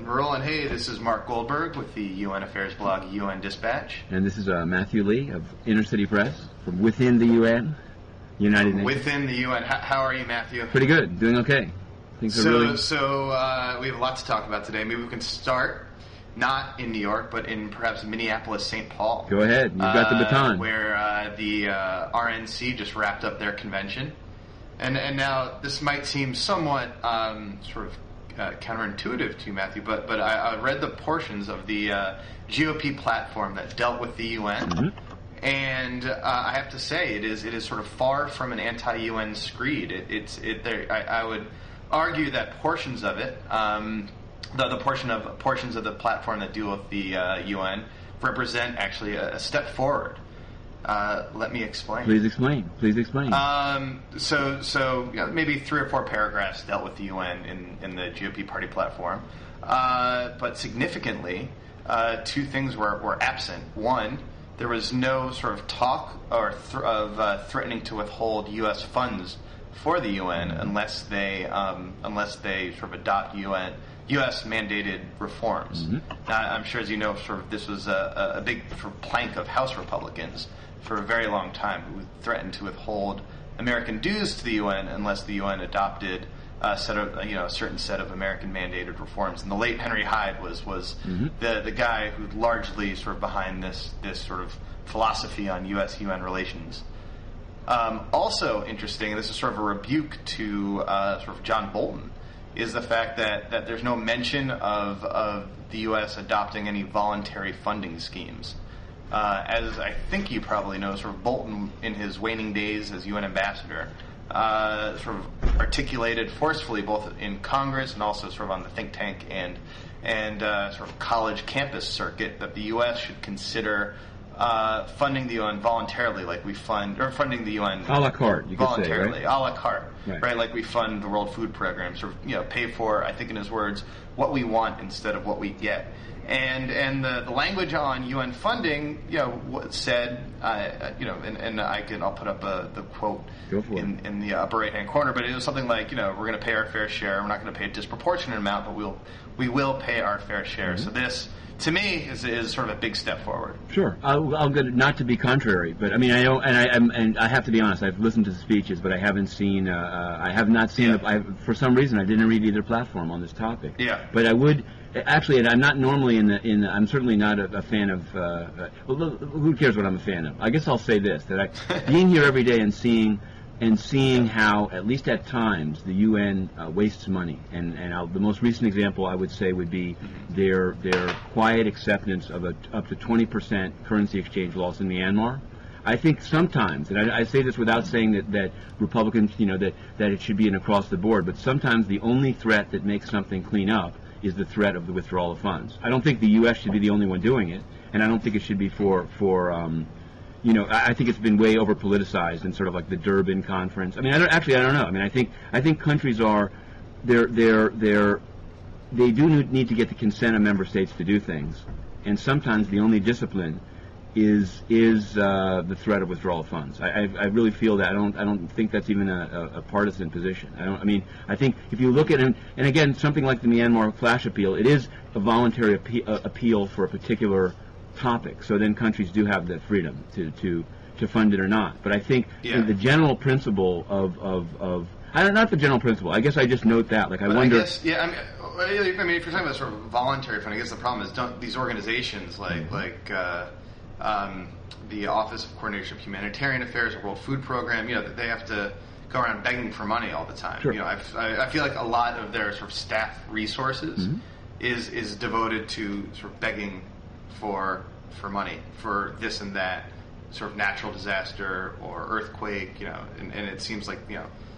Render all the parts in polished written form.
Rolling. Hey, this is Mark Goldberg with the UN Affairs blog UN Dispatch. And this is Matthew Lee of Inner City Press from within the UN, United Nations. Within the UN. How are you, Matthew? Pretty good. Doing okay. So we have a lot to talk about today. Maybe we can start not in New York, but in perhaps Minneapolis, St. Paul. Go ahead. You've got the baton. Where the RNC just wrapped up their convention. And now this might seem somewhat sort of counterintuitive to you, Matthew, but I read the portions of the GOP platform that dealt with the UN, and I have to say it is sort of far from an anti-UN screed. I would argue that portions of it, portions of the platform that deal with the UN, represent actually a step forward. Let me explain. Please explain. So maybe 3 or 4 paragraphs dealt with the UN in the GOP party platform. But significantly, 2 things were absent. One, there was no sort of talk or threatening to withhold U.S. funds for the UN unless they sort of adopt U.S. mandated reforms. Now, I'm sure, as you know, sort of this was a big sort of plank of House Republicans for a very long time, who threatened to withhold American dues to the UN unless the UN adopted a certain set of American mandated reforms. And the late Henry Hyde was the guy who largely sort of behind this sort of philosophy on U.S.-UN relations. Also interesting, and this is sort of a rebuke to sort of John Bolton, is the fact that there's no mention of the U.S. adopting any voluntary funding schemes. As I think you probably know, sort of Bolton, in his waning days as UN ambassador, sort of articulated forcefully, both in Congress and also sort of on the think tank and sort of college campus circuit, that the U.S. should consider funding the UN voluntarily, like we funding the UN a la carte, you could say, right? A la carte, right? Like we fund the World Food Program, sort of pay for, I think in his words, what we want instead of what we get. And the language on UN funding, said, and I'll put up the quote in the upper right hand corner, but it was something like, we're going to pay our fair share. We're not going to pay a disproportionate amount, but we will pay our fair share. So this, to me, is sort of a big step forward. Sure, I'll get it, not to be contrary, but I mean, I don't, and I have to be honest. I've listened to the speeches, but I haven't seen. I have not seen. For some reason, I didn't read either platform on this topic. Yeah. But I would. Actually, and I'm not normally I'm certainly not a fan of. Well, who cares what I'm a fan of? I guess I'll say this: that being here every day and seeing how, at least at times, the UN wastes money. And the most recent example I would say would be their quiet acceptance of up to 20% currency exchange loss in Myanmar. I think sometimes, and I say this without saying that Republicans, that it should be an across the board, but sometimes the only threat that makes something clean up is the threat of the withdrawal of funds. I don't think the U.S. should be the only one doing it, and I don't think it should be for I think it's been way over politicized in sort of like the Durban conference. I mean, I don't know. I mean, I think countries are they do need to get the consent of member states to do things, and sometimes the only discipline is the threat of withdrawal of funds. I really feel that. I don't think that's even a partisan position. I think if you look at it, and again, something like the Myanmar flash appeal, it is a voluntary appeal for a particular topic. So then countries do have the freedom to fund it or not. But I think the general principle of not the general principle. I guess I just note that. Like, I wonder. If you're talking about sort of voluntary funding, I guess the problem is these organizations like the Office of Coordination of Humanitarian Affairs or World Food Program, they have to go around begging for money all the time. Sure. I feel like a lot of their sort of staff resources is devoted to sort of begging for money for this and that sort of natural disaster or earthquake, and it seems like,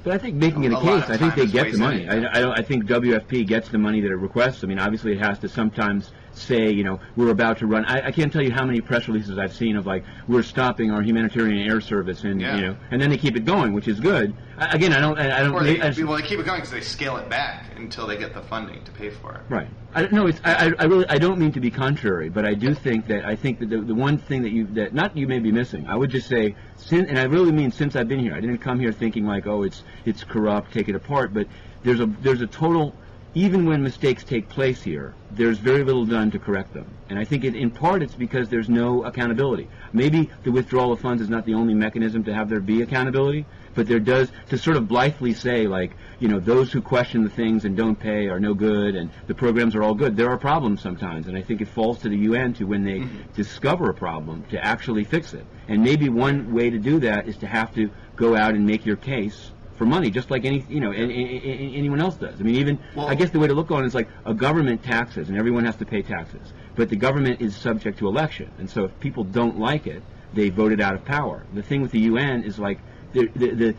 But I think making it a case, I think they get the money. I think WFP gets the money that it requests. I mean, obviously it has to sometimes say, we're about to run. I can't tell you how many press releases I've seen of like, we're stopping our humanitarian air service, and and then they keep it going, which is good. Again, I don't. They keep it going because they scale it back until they get the funding to pay for it. Right. I don't mean to be contrary, but I do think that the one thing that not you may be missing. I would just say, and I really mean since I've been here. I didn't come here thinking like, oh, it's corrupt, take it apart. But there's a total even when mistakes take place here, there's very little done to correct them. And I think in part it's because there's no accountability. Maybe the withdrawal of funds is not the only mechanism to have there be accountability, but there does, to sort of blithely say, like, you know, those who question the things and don't pay are no good and the programs are all good. There are problems sometimes, and I think it falls to the UN to, when they discover a problem, to actually fix it. And maybe one way to do that is to have to go out and make your case for money, just like anyone else does. I mean, even, I guess the way to look on it is like a government taxes, and everyone has to pay taxes. But the government is subject to election, and so if people don't like it, they vote it out of power. The thing with the UN is like the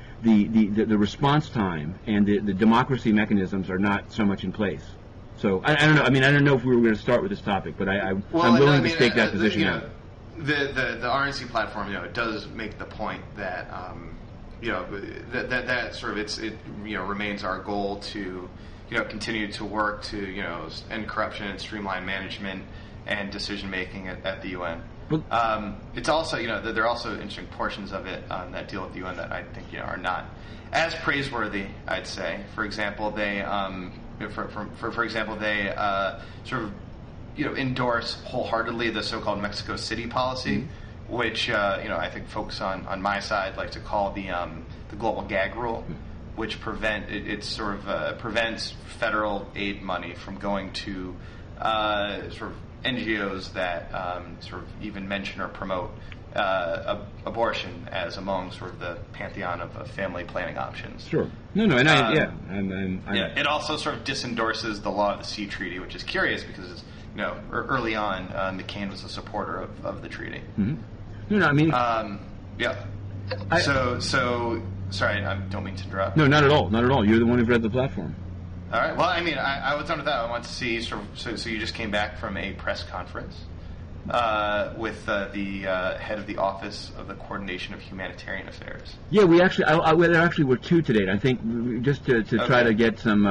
response time and the democracy mechanisms are not so much in place. So I don't know. I mean, I don't know if we were going to start with this topic, but I'm willing to stake that position out. The RNC platform, you know, it does make the point that you know, that sort of it you know, remains our goal to, you know, continue to work to, you know, end corruption and streamline management and decision making at the UN. It's also, you know, there are also interesting portions of it that deal with the UN that I think, you know, are not as praiseworthy, I'd say. For example, they for example, they sort of, you know, endorse wholeheartedly the so-called Mexico City policy, which you know, I think folks on my side like to call the global gag rule, which prevents federal aid money from going to sort of NGOs that sort of even mention or promote abortion as among sort of the pantheon of family planning options. Sure. No, and it also sort of disendorses the Law of the Sea Treaty, which is curious because it's, you know, early on, McCain was a supporter of the treaty. Mm-hmm. No, I mean, yeah. So sorry, I don't mean to interrupt. No, not at all. Not at all. You're the one who read the platform. All right. Well, I mean, I was under that. I want to see sort of. So you just came back from a press conference with the head of the Office of the Coordination of Humanitarian Affairs. Yeah, we actually. There actually were two today. I think just to try to get some.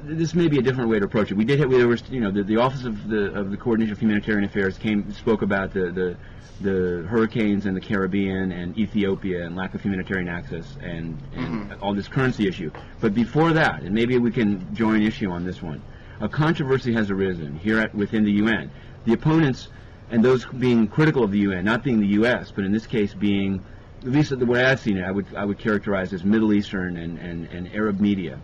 This may be a different way to approach it. We did. There was, you know, the Office of the Coordination of Humanitarian Affairs spoke about the hurricanes in the Caribbean and Ethiopia and lack of humanitarian access and all this currency issue. But before that, and maybe we can join issue on this one, a controversy has arisen here within the UN. The opponents and those being critical of the UN, not being the U.S., but in this case being, at least the way I've seen it, I would characterize as Middle Eastern and Arab media.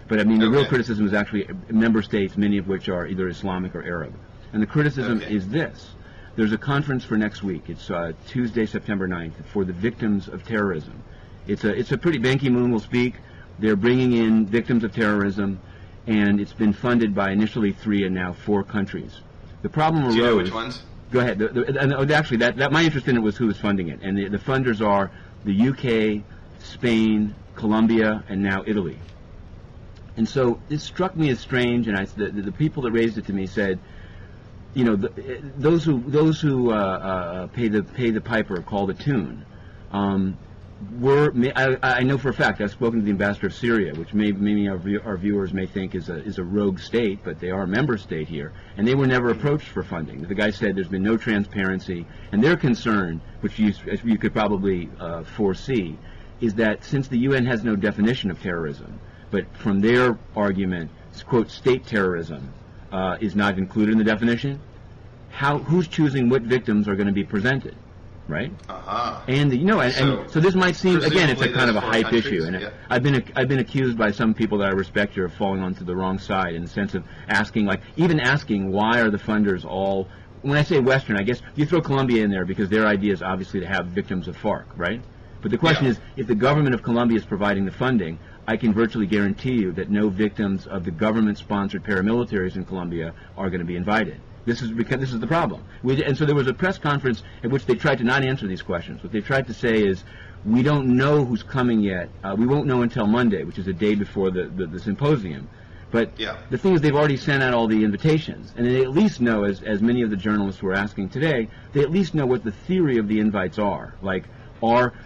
But I mean, the real criticism is actually member states, many of which are either Islamic or Arab. And the criticism is this. There's a conference for next week. It's Tuesday, September 9th, for the victims of terrorism. It's a pretty, Ban Ki-moon will speak. They're bringing in victims of terrorism, and it's been funded by initially 3 and now 4 countries. The problem arose. Do you know which ones? Go ahead. Actually, that my interest in it was who was funding it, and the funders are the UK, Spain, Colombia, and now Italy. And so it struck me as strange, and the people that raised it to me said, you know, those who pay the piper call the tune. I know for a fact, I've spoken to the ambassador of Syria, which maybe our viewers may think is a rogue state, but they are a member state here, and they were never approached for funding. The guy said there's been no transparency, and their concern, which you could probably foresee, is that since the UN has no definition of terrorism, but from their argument, quote, state terrorism is not included in the definition, who's choosing what victims are going to be presented? Right, and so this might seem, again, it's a kind of a hype issue, and I've been accused by some people that I respect here of falling onto the wrong side in the sense of asking why are the funders all, when I say Western, I guess you throw Colombia in there because their idea is obviously to have victims of FARC, right? But the question is, if the government of Colombia is providing the funding, I can virtually guarantee you that no victims of the government-sponsored paramilitaries in Colombia are going to be invited. This is the problem. And so there was a press conference at which they tried to not answer these questions. What they tried to say is, we don't know who's coming yet. We won't know until Monday, which is a day before the symposium. But the thing is, they've already sent out all the invitations, and they at least know, as many of the journalists were asking today, they at least know what the theory of the invites are.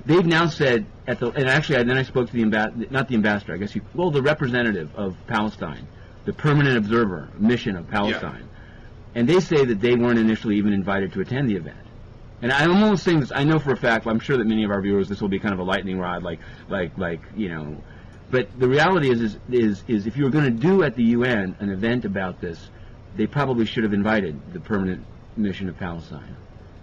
They've now said and actually then I spoke to the representative of Palestine, the permanent observer mission of Palestine. And they say that they weren't initially even invited to attend the event. And I'm almost saying this, I know for a fact, I'm sure that many of our viewers, this will be kind of a lightning rod, But the reality is if you were going to do at the UN an event about this, they probably should have invited the permanent mission of Palestine.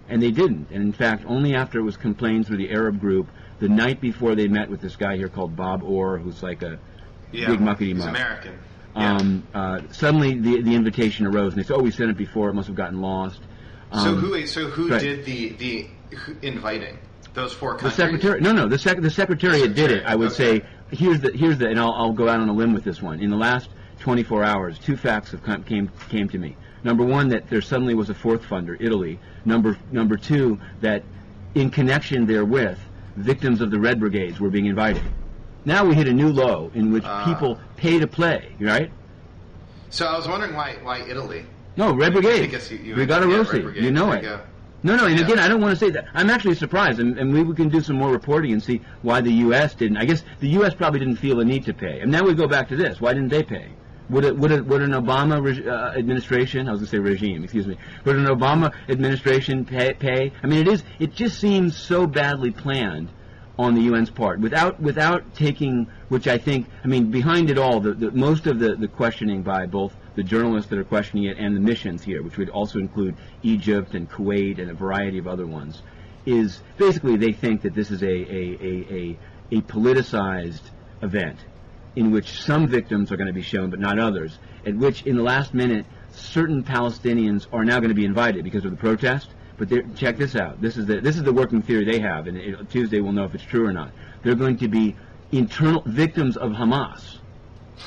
And they didn't. And in fact, only after it was complained through the Arab group, the night before they met with this guy here called Bob Orr, who's like a big muckety muck. He's American. Suddenly the invitation arose, and they said, "Oh, we sent it before; it must have gotten lost." So who did the inviting? Those 4 countries? The secretary? No. The secretariat did it. I would say here's the, and I'll go out on a limb with this one. In the last 24 hours, 2 facts have came to me. Number 1, that there suddenly was a 4th funder, Italy. Number 2, that in connection therewith, victims of the Red Brigades were being invited. Now we hit a new low in which people pay to play, right? So I was wondering why Italy? No, Red Brigade. Brigata Rossi. You know it. No, and again, I don't want to say that. I'm actually surprised, and we can do some more reporting and see why the U.S. didn't. I guess the U.S. probably didn't feel a need to pay. And now we go back to this. Why didn't they pay? Would an Obama administration, I was going to say regime, excuse me, would an Obama administration pay? I mean, it just seems so badly planned on the UN's part, without taking, which I think, I mean, behind it all, most of the questioning by both the journalists that are questioning it and the missions here, which would also include Egypt and Kuwait and a variety of other ones, is basically they think that this is a politicized event in which some victims are going to be shown but not others, at which in the last minute certain Palestinians are now going to be invited because of the protest. But check this out. This is the working theory they have, and Tuesday we'll know if it's true or not. They're going to be internal victims of Hamas,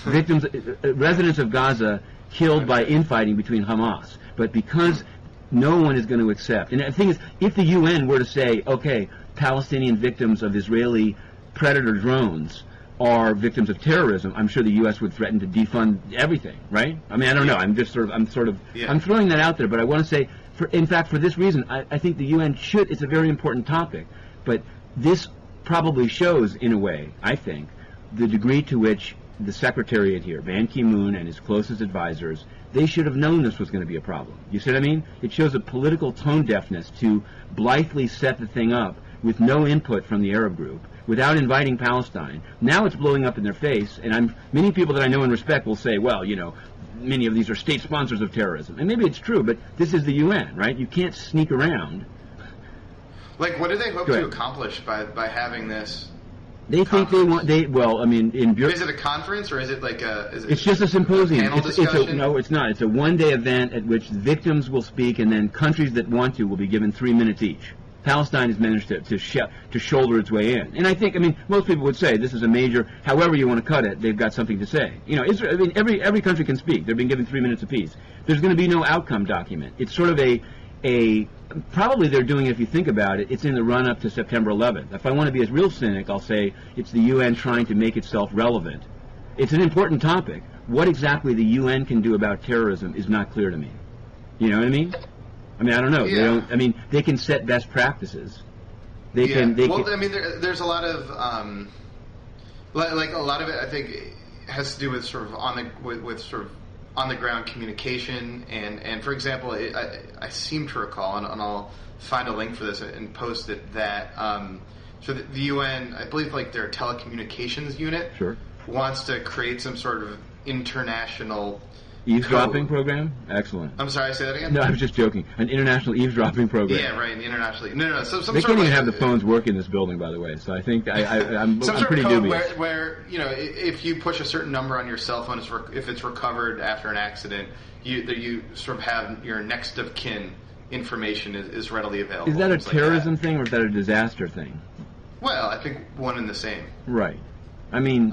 residents of Gaza killed by infighting between Hamas. But because no one is going to accept, and the thing is, if the UN were to say, okay, Palestinian victims of Israeli Predator drones are victims of terrorism, I'm sure the U.S. would threaten to defund everything, right? I mean, I don't know. I'm throwing that out there, but I want to say. In fact, for this reason, I think the UN should, it's a very important topic, but this probably shows, in a way, I think, the degree to which the Secretariat here, Ban Ki-moon and his closest advisors, they should have known this was going to be a problem. You see what I mean? It shows a political tone deafness to blithely set the thing up with no input from the Arab group, without inviting Palestine. Now it's blowing up in their face, and many people that I know and respect will say, well, you know, many of these are state sponsors of terrorism. And maybe it's true, but this is the UN, right? You can't sneak around. Like, what do they hope to accomplish by having this? They think they want, well, I mean, is it a conference, or is it like it's just a symposium. Panel discussion? No, it's not. It's a one-day event at which victims will speak, and then countries that want to will be given 3 minutes each. Palestine has managed to shoulder its way in. And I think, I mean, most people would say this is a major, however you want to cut it, they've got something to say. You know, Israel, I mean, every country can speak. They're being given 3 minutes apiece. There's going to be no outcome document. It's sort of probably they're doing it, if you think about it, it's in the run-up to September 11th. If I want to be a real cynic, I'll say it's the UN trying to make itself relevant. It's an important topic. What exactly the UN can do about terrorism is not clear to me. You know what I mean? I mean, I don't know. Yeah. They can set best practices. I mean, there's a lot of, like a lot of it, I think, has to do with sort of on the ground communication. And for example, I seem to recall, and I'll find a link for this and post it, that so the UN, I believe, like their telecommunications unit, wants to create some sort of international eavesdropping program? Excellent. I'm sorry, say that again? No, I was just joking. An international eavesdropping program. Yeah, right, internationally. No. So they can't even have the phones work in this building, by the way, so I think I'm pretty dubious. Where, you know, if you push a certain number on your cell phone, if it's recovered after an accident, you sort of have your next of kin information is readily available. Is that a terrorism thing, or is that a disaster thing? Well, I think one and the same. Right. I mean...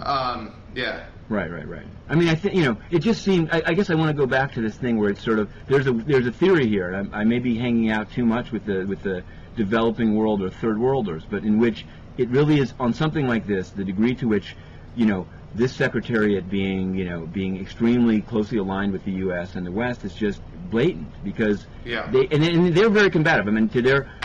yeah. Right. I mean, I think, you know, it just seemed. I guess I want to go back to this thing where it's sort of there's a theory here. I may be hanging out too much with the developing world or third worlders, but in which it really is on something like this, the degree to which, you know, this secretariat being extremely closely aligned with the U.S. and the West is just blatant because Yeah. and they're very combative. I mean,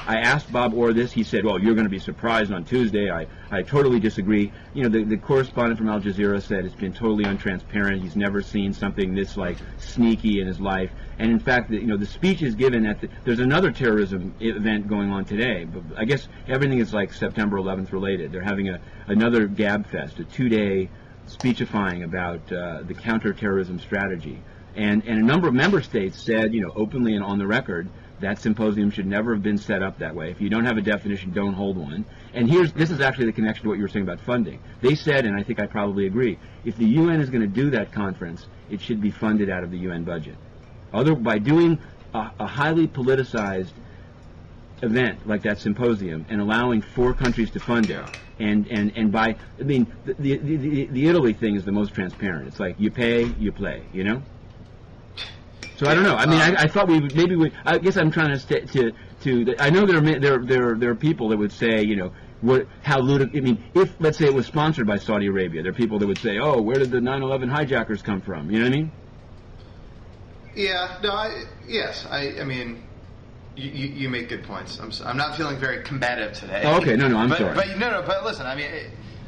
I asked Bob Orr this. He said, "Well, you're going to be surprised on Tuesday." I totally disagree. You know, the correspondent from Al Jazeera said it's been totally untransparent. He's never seen something this like sneaky in his life. And in fact, the speech is given at there's another terrorism event going on today. But I guess everything is like September 11th related. They're having another Gab Fest, a 2-day speechifying about the counterterrorism strategy. And a number of member states said, openly and on the record, that symposium should never have been set up that way. If you don't have a definition, don't hold one. And this is actually the connection to what you were saying about funding. They said, and I think I probably agree, if the UN is going to do that conference, it should be funded out of the UN budget. By doing a highly politicized event like that symposium and allowing 4 countries to fund it, and by, I mean, the Italy thing is the most transparent. It's like you pay, you play, So I don't know. I mean, I thought I guess I'm trying to I know there are people that would say, if let's say it was sponsored by Saudi Arabia, there are people that would say, oh, where did the 9/11 hijackers come from? You know what I mean? Yeah. No. I mean, you make good points. I'm not feeling very combative today. Oh, okay. No. I'm sorry. But listen. I mean,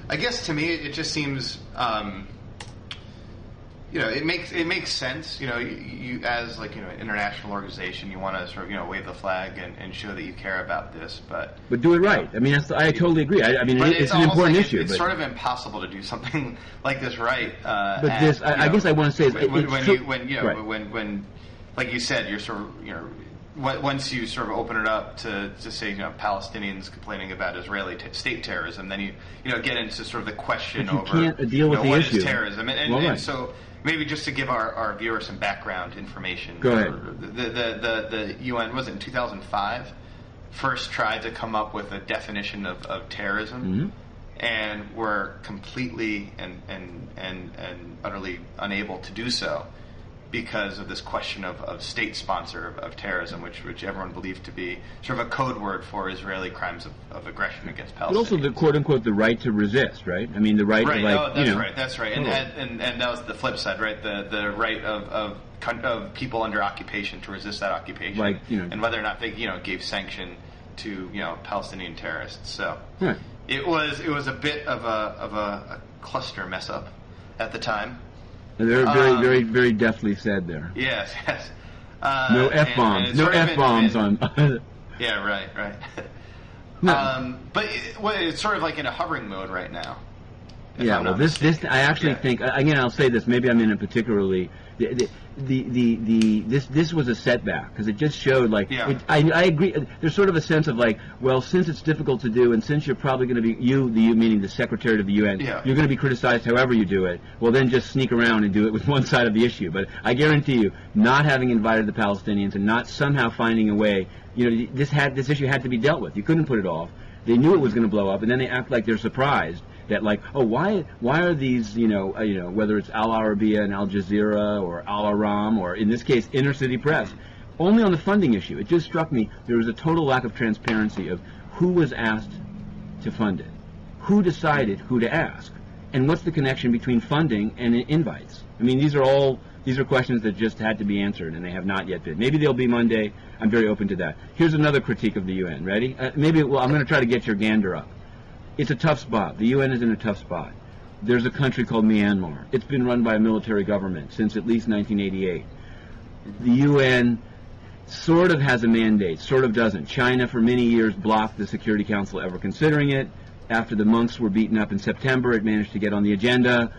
I guess to me it just seems. It makes sense. You as like an international organization, you want to sort of wave the flag and show that you care about this, but do it right. I mean, I totally agree. I mean, it's an important issue. It's sort of impossible to do something like this right. But I guess I want to say when like you said, you're sort of once you sort of open it up to say Palestinians complaining about Israeli state terrorism, then you get into sort of the question over can't deal with the what issue. Is terrorism and so. Maybe just to give our viewers some background information. Go ahead. The UN, was it in 2005, first tried to come up with a definition of terrorism, and were completely and utterly unable to do so because of this question of state sponsor of terrorism, which everyone believed to be sort of a code word for Israeli crimes of aggression against Palestinians. But also the quote-unquote the right to resist, right? I mean, the right to like, that's right. And that was the flip side, right? The right of people under occupation to resist that occupation, like, and whether or not they gave sanction to Palestinian terrorists. So right. It was a bit of a cluster mess up at the time. They're very, very deftly said there. Yes. No F-bombs. No F-bombs on... Yeah, right. No. But it's sort of like in a hovering mode right now. Yeah, well, this I actually think, again, I'll say this, maybe I'm in a particularly... This was a setback because it just showed like I agree. There's sort of a sense of like, well, since it's difficult to do, and since you're probably going to be you meaning the Secretary of the UN, you're going to be criticized however you do it. Well, then just sneak around and do it with one side of the issue. But I guarantee you, not having invited the Palestinians and not somehow finding a way, this issue had to be dealt with. You couldn't put it off. They knew it was going to blow up, and then they act like they're surprised. That like, oh, why are these, whether it's Al Arabiya and Al Jazeera or Al Aram or in this case Inner City Press, only on the funding issue. It just struck me there was a total lack of transparency of who was asked to fund it, who decided who to ask, and what's the connection between funding and invites. I mean, these are questions that just had to be answered, and they have not yet been. Maybe they'll be Monday. I'm very open to that. Here's another critique of the UN. Ready? I'm going to try to get your gander up. It's a tough spot. The UN is in a tough spot. There's a country called Myanmar. It's been run by a military government since at least 1988. The UN sort of has a mandate, sort of doesn't. China for many years blocked the Security Council ever considering it. After the monks were beaten up in September, it managed to get on the agenda.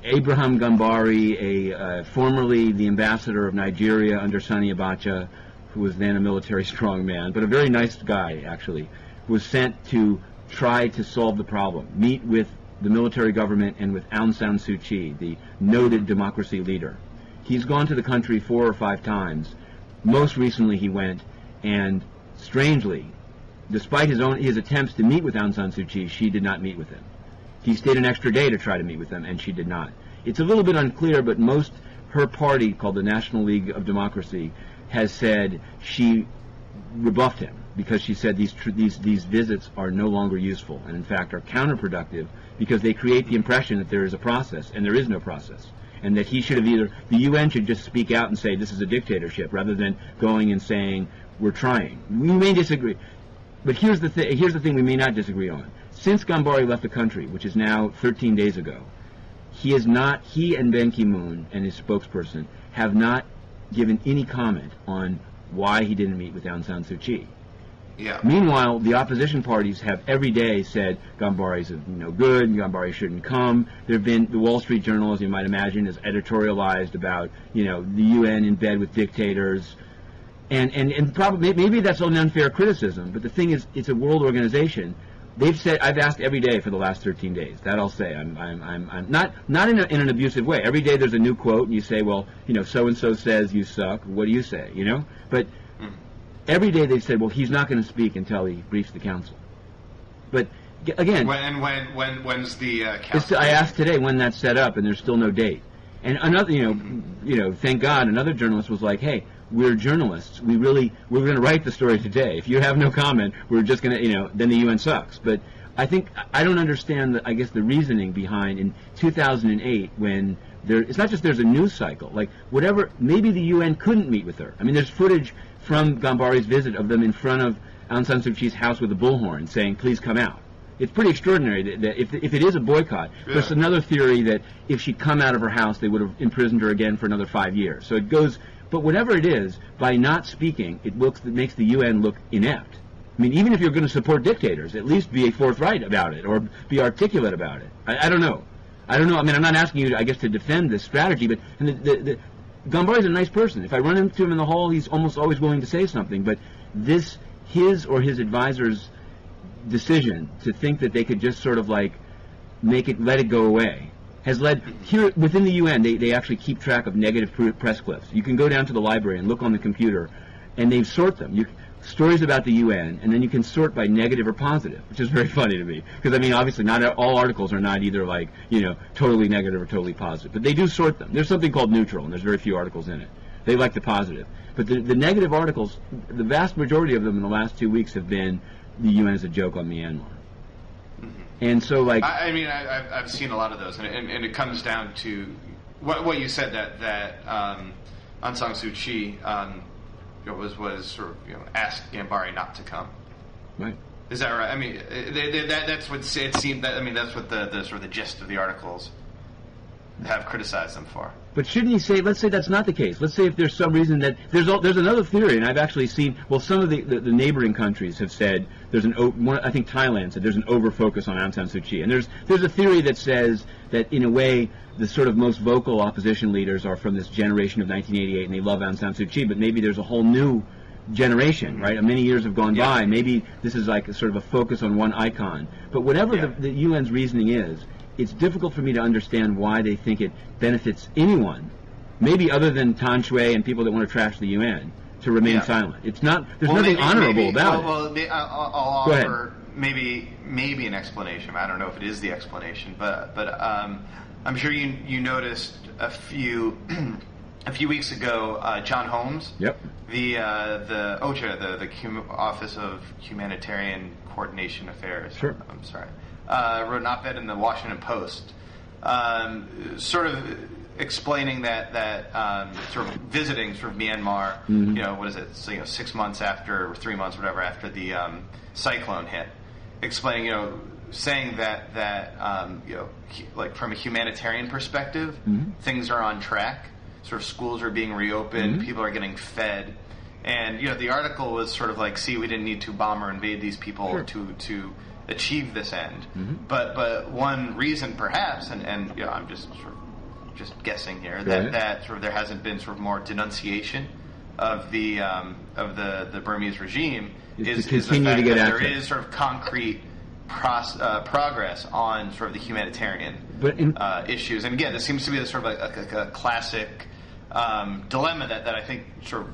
Abraham Gambari, formerly the ambassador of Nigeria under Sani Abacha, who was then a military strongman, but a very nice guy actually, was sent to try to solve the problem, meet with the military government and with Aung San Suu Kyi, the noted democracy leader. He's gone to the country 4 or 5 times. Most recently he went, and strangely, despite his attempts to meet with Aung San Suu Kyi, she did not meet with him. He stayed an extra day to try to meet with them, and she did not. It's a little bit unclear, but her party, called the National League of Democracy, has said she rebuffed him, because she said these visits are no longer useful and in fact are counterproductive because they create the impression that there is a process and there is no process. and that he should have the UN should just speak out and say this is a dictatorship rather than going and saying we're trying. We may disagree, but here's the thing we may not disagree on. Since Gambari left the country, which is now 13 days ago, he and Ban Ki-moon and his spokesperson have not given any comment on why he didn't meet with Aung San Suu Kyi. Yeah. Meanwhile, the opposition parties have every day said Gambari's no good, Gambari shouldn't come. There have been the Wall Street Journal, as you might imagine, has editorialized about the UN in bed with dictators, and probably maybe that's an unfair criticism. But the thing is, it's a world organization. They've said I've asked every day for the last 13 days. That I'll say. I'm not in an abusive way. Every day there's a new quote, and you say, well, so and so says you suck. What do you say? But every day they've said, well, he's not going to speak until he briefs the council. But again, when's the council? I asked today when that's set up, and there's still no date. And another, thank God, another journalist was like, hey, we're journalists. We're going to write the story today. If you have no comment, we're just going to, then the UN sucks. But I don't understand, the reasoning behind in 2008 when it's not just there's a news cycle, like whatever, maybe the UN couldn't meet with her. I mean, there's footage from Gambari's visit of them in front of Aung San Suu Kyi's house with a bullhorn saying, please come out. It's pretty extraordinary that if it is a boycott, there's another theory that if she'd come out of her house, they would have imprisoned her again for another 5 years. So it goes, but whatever it is, by not speaking, it makes the UN look inept. I mean, even if you're going to support dictators, at least be forthright about it or be articulate about it. I don't know. I mean, I'm not asking you, to defend this strategy, but Gambari's a nice person. If I run into him in the hall, he's almost always willing to say something. But his or his advisor's decision to think that they could just sort of let it go away, has led here within the UN. They actually keep track of negative press clips. You can go down to the library and look on the computer, and they sort them. Stories about the UN, and then you can sort by negative or positive, which is very funny to me. Because, I mean, obviously not all articles are not either totally negative or totally positive. But they do sort them. There's something called neutral, and there's very few articles in it. They like the positive. But the negative articles, the vast majority of them in the last 2 weeks have been the UN is a joke on Myanmar. Mm-hmm. And so, I've seen a lot of those, and it comes down to what you said, that Aung San Suu Kyi was sort of asked Gambari not to come. Right. Is that right? I mean, that's what it seemed. That's what the sort of the gist of the articles have criticized them for. But shouldn't he say? Let's say that's not the case. Let's say if there's some reason that there's another theory, and I've actually seen. Well, some of the neighboring countries have said I think Thailand said there's an over focus on Aung San Suu Kyi, and there's a theory that says that in a way the sort of most vocal opposition leaders are from this generation of 1988, and they love Aung San Suu Kyi, but maybe there's a whole new generation, right? Many years have gone by. Maybe this is like a sort of a focus on one icon. But whatever the UN's reasoning is, it's difficult for me to understand why they think it benefits anyone, maybe other than Tan Shui and people that want to trash the UN, to remain silent. It's not. There's nothing honorable about it. I'll offer maybe an explanation. I don't know if it is the explanation, but I'm sure you noticed a few weeks ago, John Holmes, the OCHA, the Office of Humanitarian Coordination Affairs. Sure. I'm sorry. Wrote an op-ed in the Washington Post, sort of explaining that sort of visiting sort of Myanmar. Mm-hmm. What is it? So 6 months after, or 3 months, whatever, after the cyclone hit, explaining, saying that like from a humanitarian perspective, mm-hmm. things are on track. Sort of schools are being reopened, mm-hmm. people are getting fed, and the article was sort of like, see, we didn't need to bomb or invade these people to achieve this end. Mm-hmm. But one reason, perhaps, and I'm just guessing here, that sort of there hasn't been sort of more denunciation of the Burmese regime is the fact that there is sort of concrete progress on sort of the humanitarian issues. And again, this seems to be sort of like a classic dilemma that I think sort of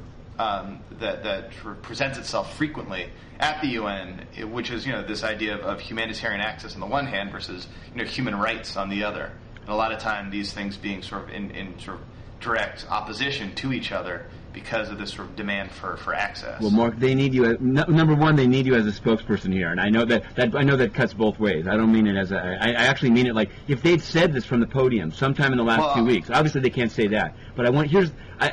that sort of presents itself frequently at the UN, which is this idea of humanitarian access on the one hand versus human rights on the other. And a lot of time these things being sort of in sort of direct opposition to each other because of this sort of demand for access. Well, Mark, they need you. Number one, they need you as a spokesperson here, and I know that cuts both ways. I don't mean it as I actually mean it like if they'd said this from the podium sometime in the last 2 weeks. Obviously, they can't say that. But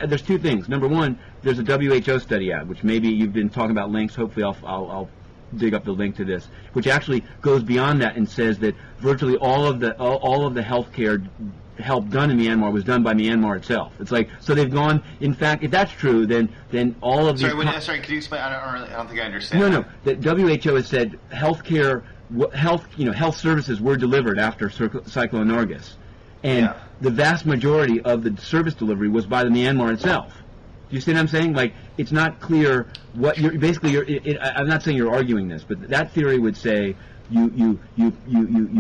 there's two things. Number one, there's a WHO study out, which maybe you've been talking about links. Hopefully, I'll dig up the link to this, which actually goes beyond that and says that virtually all of the healthcare help done in Myanmar was done by Myanmar itself. It's like, so they've gone, in fact, if that's true, then all of these... Sorry, could you explain? I don't think I understand. No. The WHO has said health services were delivered after Cyclone Nargis. And the vast majority of the service delivery was by the Myanmar itself. Do you see what I'm saying? Like, it's not clear what you're... Basically, I'm not saying you're arguing this, but that theory would say you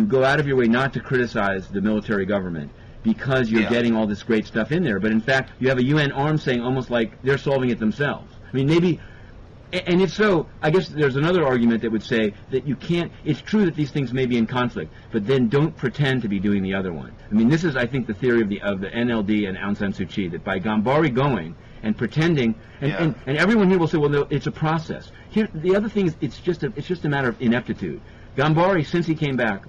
go out of your way not to criticize the military government because you're getting all this great stuff in there. But in fact, you have a UN arm saying almost like they're solving it themselves. I mean, maybe, and if so, I guess there's another argument that would say that you can't, it's true that these things may be in conflict, but then don't pretend to be doing the other one. I mean, this is, I think, the theory of the NLD and Aung San Suu Kyi, that by Gambari going and pretending, and everyone here will say, well, no, it's a process. Here, the other thing is, it's just a matter of ineptitude. Gambari, since he came back,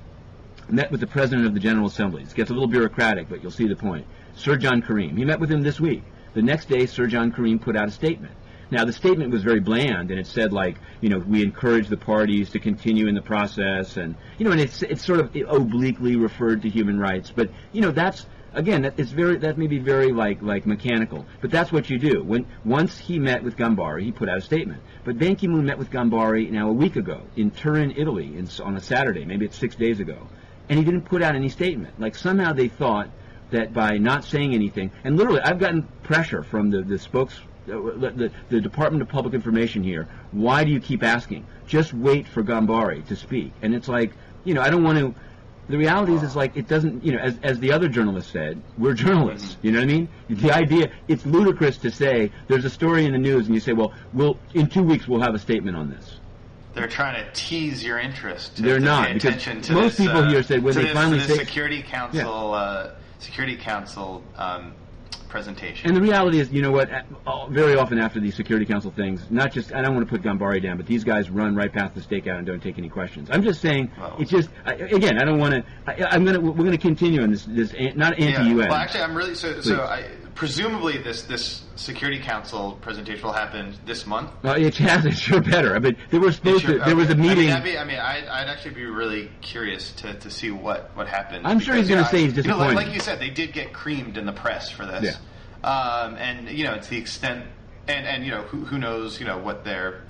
met with the President of the General Assembly. It gets a little bureaucratic, but you'll see the point. Sir John Karim. He met with him this week. The next day, Sir John Karim put out a statement. Now, the statement was very bland, and it said, like, we encourage the parties to continue in the process, and, and it's sort of obliquely referred to human rights. But, that's, again, that may be very, like mechanical. But that's what you do. Once he met with Gambari, he put out a statement. But Ban Ki-moon met with Gambari now a week ago in Turin, Italy, on a Saturday. Maybe it's 6 days ago. And he didn't put out any statement. Like, somehow they thought that by not saying anything, and literally I've gotten pressure from the Department of Public Information here. Why do you keep asking? Just wait for Gambari to speak. And it's like, I don't want to. The reality is, it's like, it doesn't, as the other journalist said, we're journalists. You know what I mean? The idea, it's ludicrous to say there's a story in the news and you say, well, in 2 weeks we'll have a statement on this. They're trying to tease your interest. They're not, because most people here said when they finally say Security Council presentation. And the reality is, very often after these Security Council things, I don't want to put Gambari down, but these guys run right past the stakeout and don't take any questions. I'm just saying, it's just, again, I don't want to, we're going to continue on this not anti-UN. Well, actually, I'm really, presumably this Security Council presentation will happen this month. It has. It sure better. I mean, there was a meeting. I'd actually be really curious to see what happened. I'm sure he's going to say he's disappointed. Like you said, they did get creamed in the press for this. Yeah. And to the extent, and who knows, what their,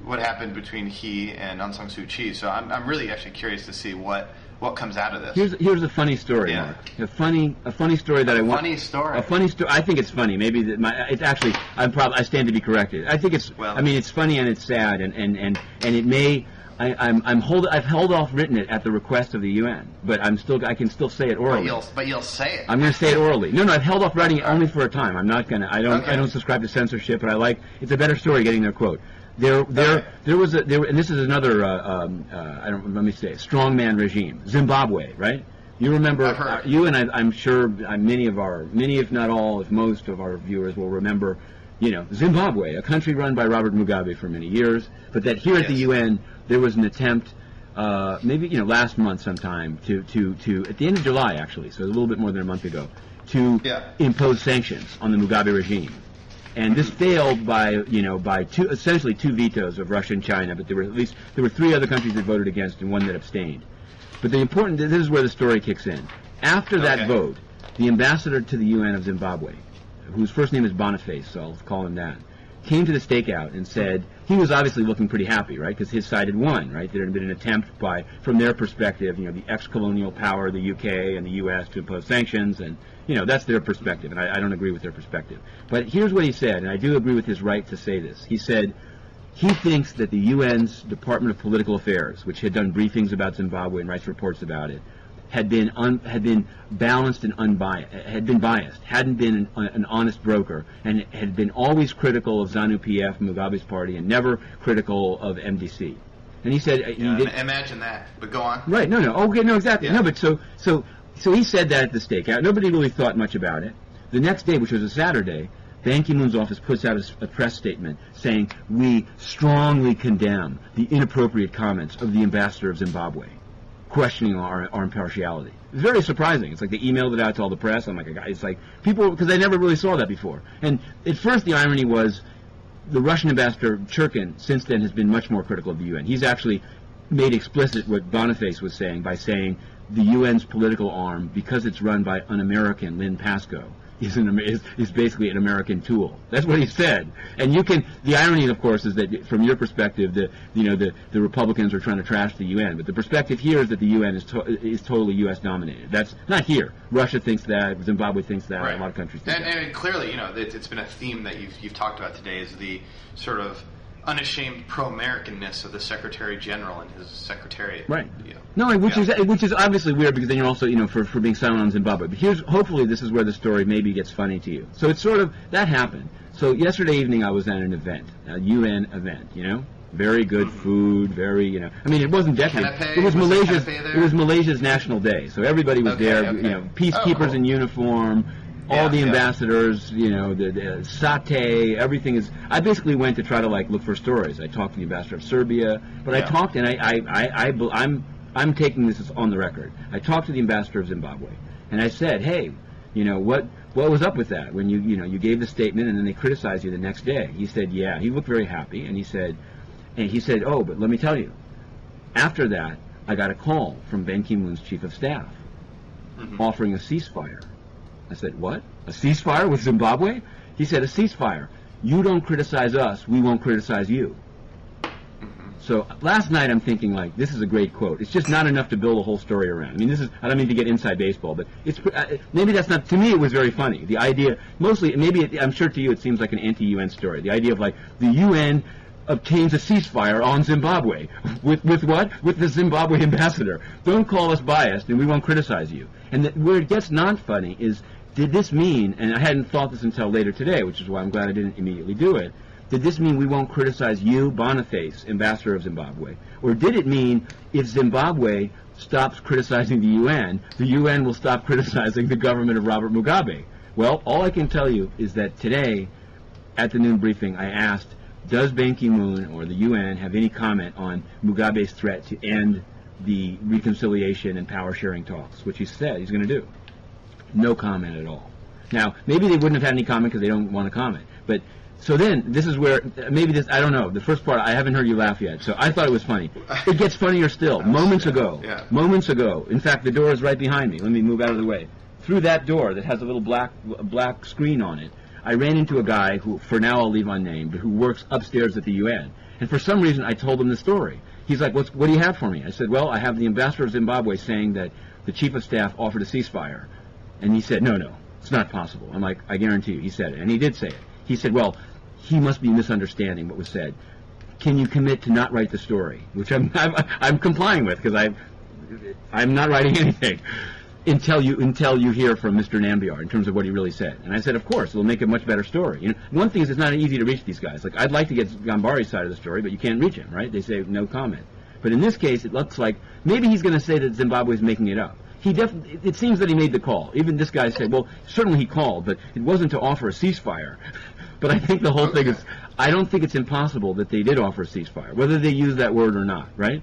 what happened between he and Aung San Suu Kyi. So I'm really actually curious to see what comes out of this. Here's a funny story, Mark. A funny story that I want. Funny story. A funny story. I think it's funny. Maybe it's actually. I stand to be corrected. I think it's. I mean, it's funny and it's sad, and it may. I've held off written it at the request of the UN, but I can still say it orally. But you'll say it. I'm going to say it orally. No, I've held off writing it only for a time. I'm not going to. I don't subscribe to censorship, but it's a better story getting their quote. There was and this is another, let me say, strongman regime. Zimbabwe, right? You remember, you and I'm sure many, if not all, if most of our viewers will remember, Zimbabwe, a country run by Robert Mugabe for many years, but that here at the UN, there was an attempt, maybe, last month sometime, to at the end of July, actually, so a little bit more than a month ago, to impose sanctions on the Mugabe regime. And this failed by essentially two vetoes of Russia and China, but there were 3 other countries that voted against and 1 that abstained. But this is where the story kicks in. After that vote, the ambassador to the UN of Zimbabwe, whose first name is Boniface, so I'll call him that, came to the stakeout and said he was obviously looking pretty happy, right? Because his side had won, right? There had been an attempt from their perspective, the ex-colonial power, the UK and the US, to impose sanctions, and that's their perspective, and I don't agree with their perspective. But here's what he said, and I do agree with his right to say this. He said he thinks that the UN's Department of Political Affairs, which had done briefings about Zimbabwe and writes reports about it, had been balanced and unbiased, had been biased, hadn't been an honest broker, and had been always critical of ZANU-PF, Mugabe's party, and never critical of MDC. And he said, imagine that. But go on. Right? No. Okay, no, exactly. Yeah. No, but so he said that at the stakeout. Nobody really thought much about it. The next day, which was a Saturday, Ban Ki-moon's office puts out a press statement saying, "We strongly condemn the inappropriate comments of the ambassador of Zimbabwe, questioning our impartiality." It's very surprising. It's like they emailed it out to all the press. I'm like, it's like people, because they never really saw that before. And at first the irony was the Russian ambassador, Churkin, since then has been much more critical of the UN. He's actually made explicit what Boniface was saying by saying the UN's political arm, because it's run by an American, Lynn Pascoe, is basically an American tool. That's what he said. And the irony, of course, is that from your perspective, the Republicans are trying to trash the UN, but the perspective here is that the UN is totally U.S. dominated. That's not here. Russia thinks that, Zimbabwe thinks that, right. A lot of countries think that. And clearly, it's been a theme that you've talked about today, is the sort of unashamed pro-Americanness of the Secretary General and his secretariat. Right. No, which is obviously weird, because then you're also, for being silent on Zimbabwe. But hopefully this is where the story maybe gets funny to you. So it's sort of, that happened. So yesterday evening I was at an event, a UN event, very good food, very, I mean, it wasn't decorated. It was Malaysia's National Day, so everybody was there, peacekeepers in uniform. All the ambassadors, the satay, everything is. I basically went to try to look for stories. I talked to the ambassador of Serbia, but I talked, and I'm taking this on the record. I talked to the ambassador of Zimbabwe, and I said, hey, what was up with that when you gave the statement and then they criticized you the next day? He said, yeah. He looked very happy, and he said, oh, but let me tell you, after that I got a call from Ban Ki-moon's chief of staff offering a ceasefire. I said, what? A ceasefire with Zimbabwe? He said, a ceasefire. You don't criticize us, we won't criticize you. So last night I'm thinking, this is a great quote. It's just not enough to build a whole story around. I mean, I don't mean to get inside baseball, but maybe that's not, to me it was very funny. The idea, mostly, I'm sure to you it seems like an anti-UN story. The idea of the UN obtains a ceasefire on Zimbabwe. With what? With the Zimbabwe ambassador. Don't call us biased and we won't criticize you. And where it gets not funny is, did this mean, and I hadn't thought this until later today, which is why I'm glad I didn't immediately do it, did this mean we won't criticize you, Boniface, ambassador of Zimbabwe? Or did it mean if Zimbabwe stops criticizing the UN will stop criticizing the government of Robert Mugabe? Well, all I can tell you is that today, at the noon briefing, I asked, does Ban Ki-moon or the UN have any comment on Mugabe's threat to end the reconciliation and power-sharing talks, which he said he's going to do? No comment at all. Now, maybe they wouldn't have had any comment because they don't want to comment. But so then, this is where, I don't know, the first part, I haven't heard you laugh yet, so I thought it was funny. It gets funnier still. Moments ago, in fact, the door is right behind me. Let me move out of the way. Through that door that has a little black screen on it, I ran into a guy who, for now I'll leave unnamed, but who works upstairs at the UN. And for some reason, I told him the story. He's like, what do you have for me? I said, well, I have the ambassador of Zimbabwe saying that the chief of staff offered a ceasefire. And he said, no, it's not possible. I'm like, I guarantee you, he said it. And he did say it. He said, well, he must be misunderstanding what was said. Can you commit to not write the story? Which I'm complying with, because I'm not writing anything until you hear from Mr. Nambiar in terms of what he really said. And I said, of course, it'll make a much better story. One thing is it's not easy to reach these guys. I'd like to get Gambari's side of the story, but you can't reach him, right? They say no comment. But in this case, it looks like maybe he's going to say that Zimbabwe's making it up. It seems that he made the call. Even this guy said, well, certainly he called, but it wasn't to offer a ceasefire. But I think the whole thing is, I don't think it's impossible that they did offer a ceasefire, whether they use that word or not, right?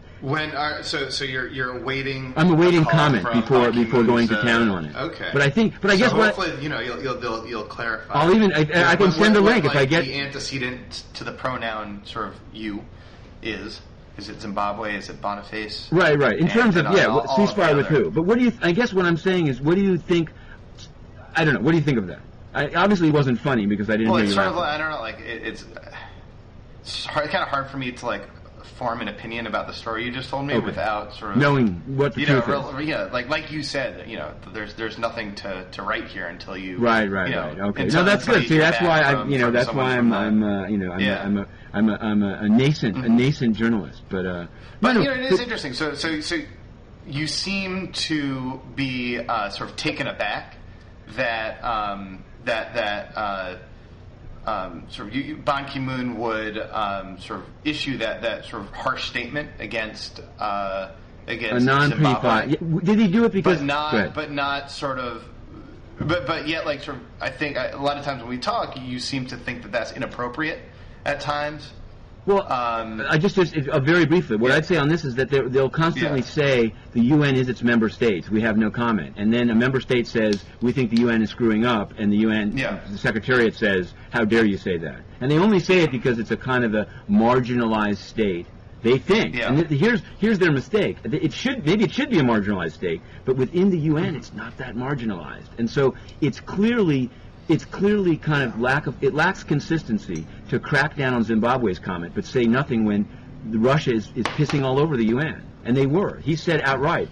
So you're awaiting. I'm awaiting comment before going to town on it. Okay. But I guess hopefully you'll clarify. I can send a link if I get the antecedent to the pronoun sort of you is. Is it Zimbabwe? Is it Boniface? Right. In terms of, ceasefire with who? But what do you, I guess what I'm saying is, what do you think, I don't know, what do you think of that? Obviously it wasn't funny because I didn't hear you sort of, laughing. I don't know, it's kind of hard for me to, form an opinion about the story you just told me without sort of... knowing what the truth is. Yeah, like you said, there's nothing to write here until you... Right, okay. No, that's good. See, that's why I'm a nascent journalist, but it is interesting. So you seem to be sort of taken aback that sort of Ban Ki-moon would sort of issue that sort of harsh statement against a non-pre-fire. Did he do it because? But not sort of But yet, like, sort of, I think a lot of times when we talk, you seem to think that that's inappropriate at times. Well, I just very briefly, what I'd say on this is that they'll constantly say the UN is its member states. We have no comment. And then a member state says, we think the UN is screwing up, and the UN, the Secretariat says, how dare you say that? And they only say it because it's a kind of a marginalized state. They think, and here's their mistake. Maybe it should be a marginalized state, but within the UN, it's not that marginalized. And so it's clearly kind of it lacks consistency to crack down on Zimbabwe's comment, but say nothing when Russia is pissing all over the UN, and they were. He said outright.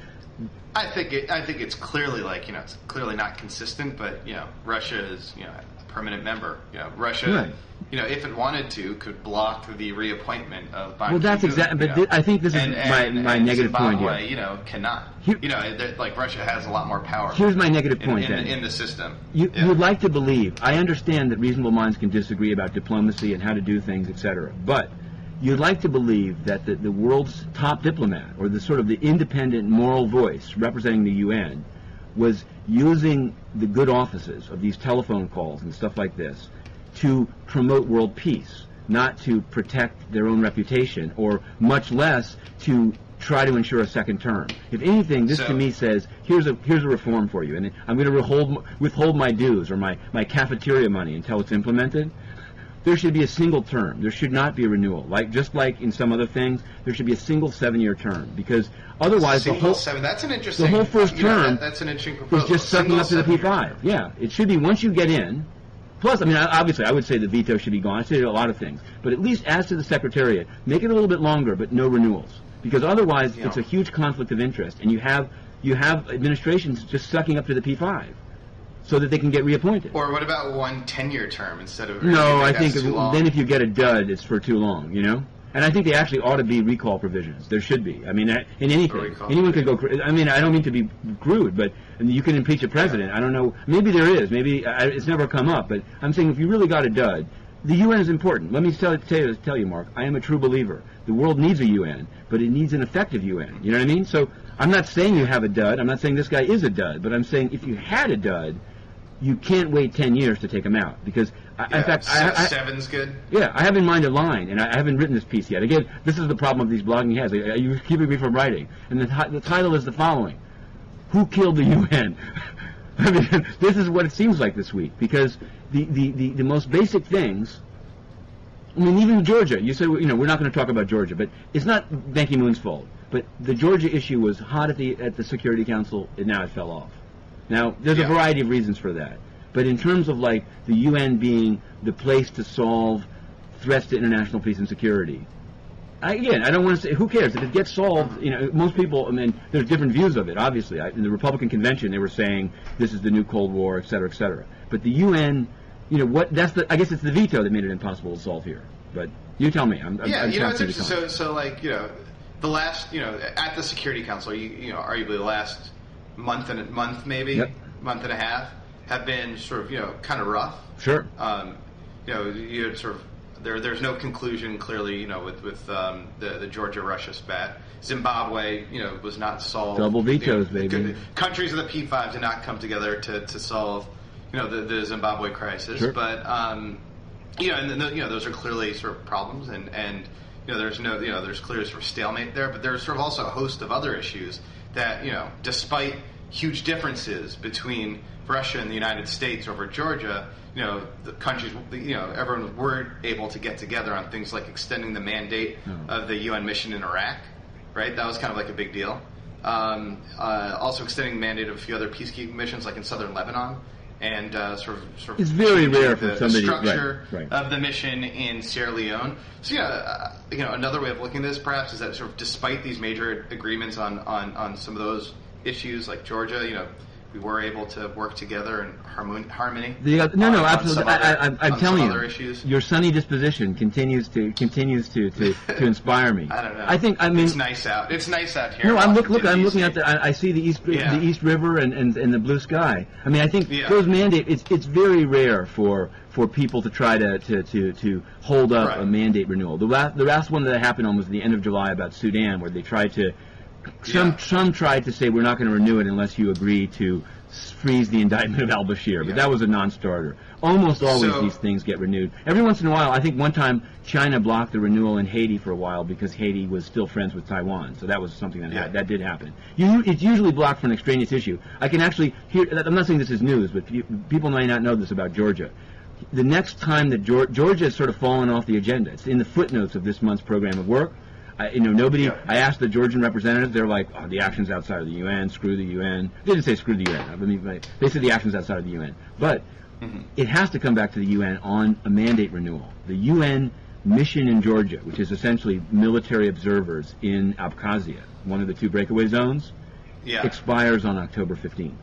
I think it's clearly it's clearly not consistent, but Russia is a permanent member. Russia, if it wanted to, could block the reappointment of. Well, that's exactly. But I think this is my negative point here. Zimbabwe, cannot. Russia has a lot more power. Here's my negative point in the system. You'd like to believe. I understand that reasonable minds can disagree about diplomacy and how to do things, etc. But you'd like to believe that the world's top diplomat, or the sort of the independent moral voice representing the UN, was using the good offices of these telephone calls and stuff like this to promote world peace, not to protect their own reputation, or much less to try to ensure a second term. If anything, this to me says, here's a reform for you, and I'm going to withhold my dues or my cafeteria money until it's implemented. There should be a single term. There should not be a renewal. Just like in some other things, there should be a single 7-year term, because otherwise the whole first term that's an interesting proposal. is just sucking up to the P5. Yeah, it should be once you get in. Plus, obviously, I would say the veto should be gone. I say a lot of things, but at least as to the Secretariat, make it a little bit longer, but no renewals, because otherwise it's a huge conflict of interest, and you have administrations just sucking up to the P5. So that they can get reappointed. Or what about one 10-year term instead of... No, I think then if you get a dud, it's for too long, And I think they actually ought to be recall provisions. There should be. In anything. Anyone could go... I don't mean to be crude, but you can impeach a president. I don't know. Maybe there is. Maybe it's never come up. But I'm saying if you really got a dud, the UN is important. Let me tell you, Mark, I am a true believer. The world needs a UN, but it needs an effective UN. You know what I mean? So I'm not saying you have a dud. I'm not saying this guy is a dud. But I'm saying if you had a dud, you can't wait 10 years to take them out, because in fact, seven's good. Yeah, I have in mind a line, and I haven't written this piece yet. Again, this is the problem of these blogging heads. You're keeping me from writing, and the title is the following: Who killed the UN? This is what it seems like this week, because the most basic things. Even Georgia. You said we're not going to talk about Georgia, but it's not Ban Ki-moon's fault. But the Georgia issue was hot at the Security Council, and now it fell off. Now, there's a variety of reasons for that. But in terms of, the UN being the place to solve threats to international peace and security, I don't want to say, who cares? If it gets solved, most people, there's different views of it, obviously. In the Republican convention, they were saying this is the new Cold War, et cetera, et cetera. But the UN, I guess it's the veto that made it impossible to solve here. But you tell me. I'm it's interesting. The last, at the Security Council, arguably the last month and a half have been sort of kind of rough. Sure. You had sort of there's no conclusion clearly with the Georgia-Russia spat. Zimbabwe was not solved. Double vetoes, baby. Countries of the P5 did not come together to solve the Zimbabwe crisis. Sure. But those are clearly sort of problems and there's there's clearly sort of stalemate there. But there's sort of also a host of other issues that, despite huge differences between Russia and the United States over Georgia, the countries, everyone were able to get together on things like extending the mandate of the UN mission in Iraq, right? That was kind of like a big deal. Also extending the mandate of a few other peacekeeping missions, like in southern Lebanon, and sort of it's very rare for somebody the structure of the mission in Sierra Leone. So another way of looking at this perhaps is that sort of despite these major agreements on some of those issues like Georgia, we were able to work together in harmony. Absolutely. I'm telling you, issues. Your sunny disposition continues to inspire me. I don't know. It's nice out. It's nice out here. No, I'm looking at I see the East River and the blue sky. I think those mandates. It's very rare for people to try to hold up a mandate renewal. The last one that happened was the end of July about Sudan, where they tried to Some tried to say we're not going to renew it unless you agree to freeze the indictment of al-Bashir, but that was a non-starter. Almost always these things get renewed. Every once in a while, I think one time China blocked the renewal in Haiti for a while because Haiti was still friends with Taiwan, so that was something that did happen. It's usually blocked for an extraneous issue. I can actually hear, I'm not saying this is news, but people may not know this about Georgia. The next time that Georgia has sort of fallen off the agenda, it's in the footnotes of this month's program of work. Nobody. I asked the Georgian representatives. They're like, the actions outside of the UN. Screw the UN. They didn't say screw the UN. I mean, they said the actions outside of the UN. But it has to come back to the UN on a mandate renewal. The UN mission in Georgia, which is essentially military observers in Abkhazia, one of the two breakaway zones, expires on October 15th.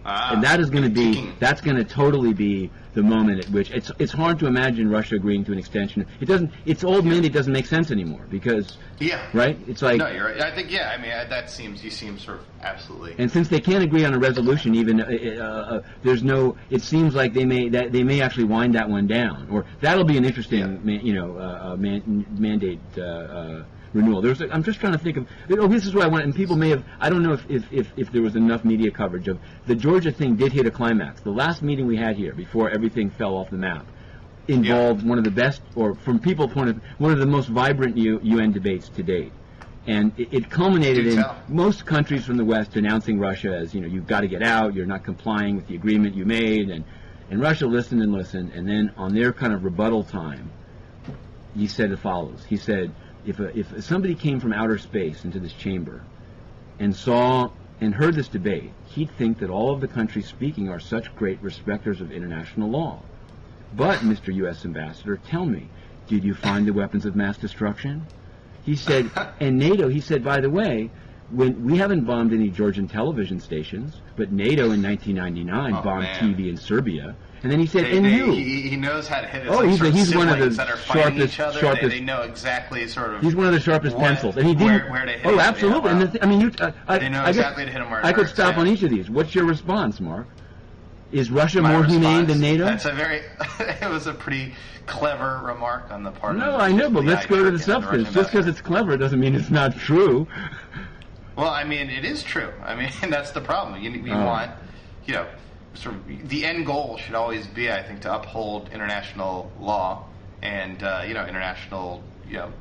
And that is going to that's going to totally be the moment at which it's hard to imagine Russia agreeing to an extension. Its old mandate doesn't make sense anymore because right. It's like no, you're right. I think I mean you seem sort of absolutely. And since they can't agree on a resolution, even there's no. It seems like they may actually wind that one down, or that'll be an interesting mandate. Renewal. I'm just trying to think of. This is what I want, and people may have. I don't know if there was enough media coverage of the Georgia thing. Did hit a climax. The last meeting we had here before everything fell off the map involved one of the best, or from people's point of view, one of the most vibrant UN debates to date, and it culminated in most countries from the West denouncing Russia as you've got to get out. You're not complying with the agreement you made, and Russia listened, and then on their kind of rebuttal time, he said as follows. He said, If somebody came from outer space into this chamber and saw and heard this debate, he'd think that all of the countries speaking are such great respecters of international law. But, Mr. U.S. Ambassador, tell me, did you find the weapons of mass destruction? He said, and NATO, he said, by the way, when we haven't bombed any Georgian television stations, but NATO in 1999 bombed TV in Serbia. And then he said, he knows how to hit his he's one of the that are fighting each other. They know exactly sort of. He's one of the sharpest pencils, and he didn't. Where to hit him. Absolutely. Yeah, wow. And they know exactly to hit him where. I could stop on each of these. What's your response, Mark? Is Russia more humane than NATO? That's it was a pretty clever remark on the part of. No, I know, but let's go to the substance. Just because it's clever doesn't mean it's not true. Well, I mean, it is true. I mean, that's the problem. You want, sort of the end goal should always be, I think, to uphold international law and international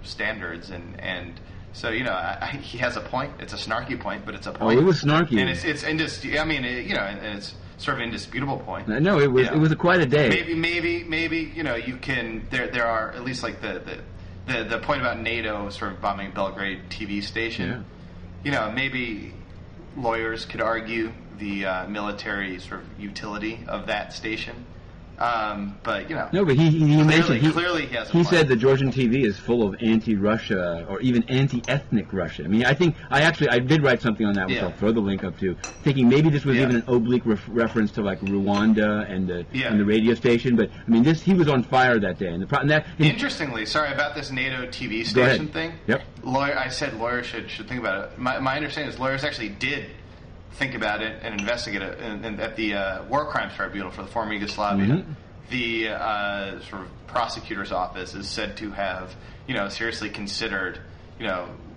standards and so he has a point. It's a snarky point, but it's a point. Oh, it was snarky, and it's sort of indisputable point. No, it was it was quite a day. Maybe you can there are at least like the point about NATO sort of bombing Belgrade TV station. Yeah. Maybe lawyers could argue the military sort of utility of that station. But no, but he mentioned clearly he has. He said the Georgian TV is full of anti-Russia or even anti-ethnic Russia. I mean, I think I did write something on that, which I'll throw the link up to, thinking maybe this was even an oblique reference to like Rwanda and the radio station. But I mean, he was on fire that day. Interestingly, sorry about this NATO TV station thing. Yep. I said lawyers should think about it. My understanding is lawyers actually did think about it and investigate it. And at the War Crimes Tribunal for the former Yugoslavia, the sort of prosecutor's office is said to have, seriously considered,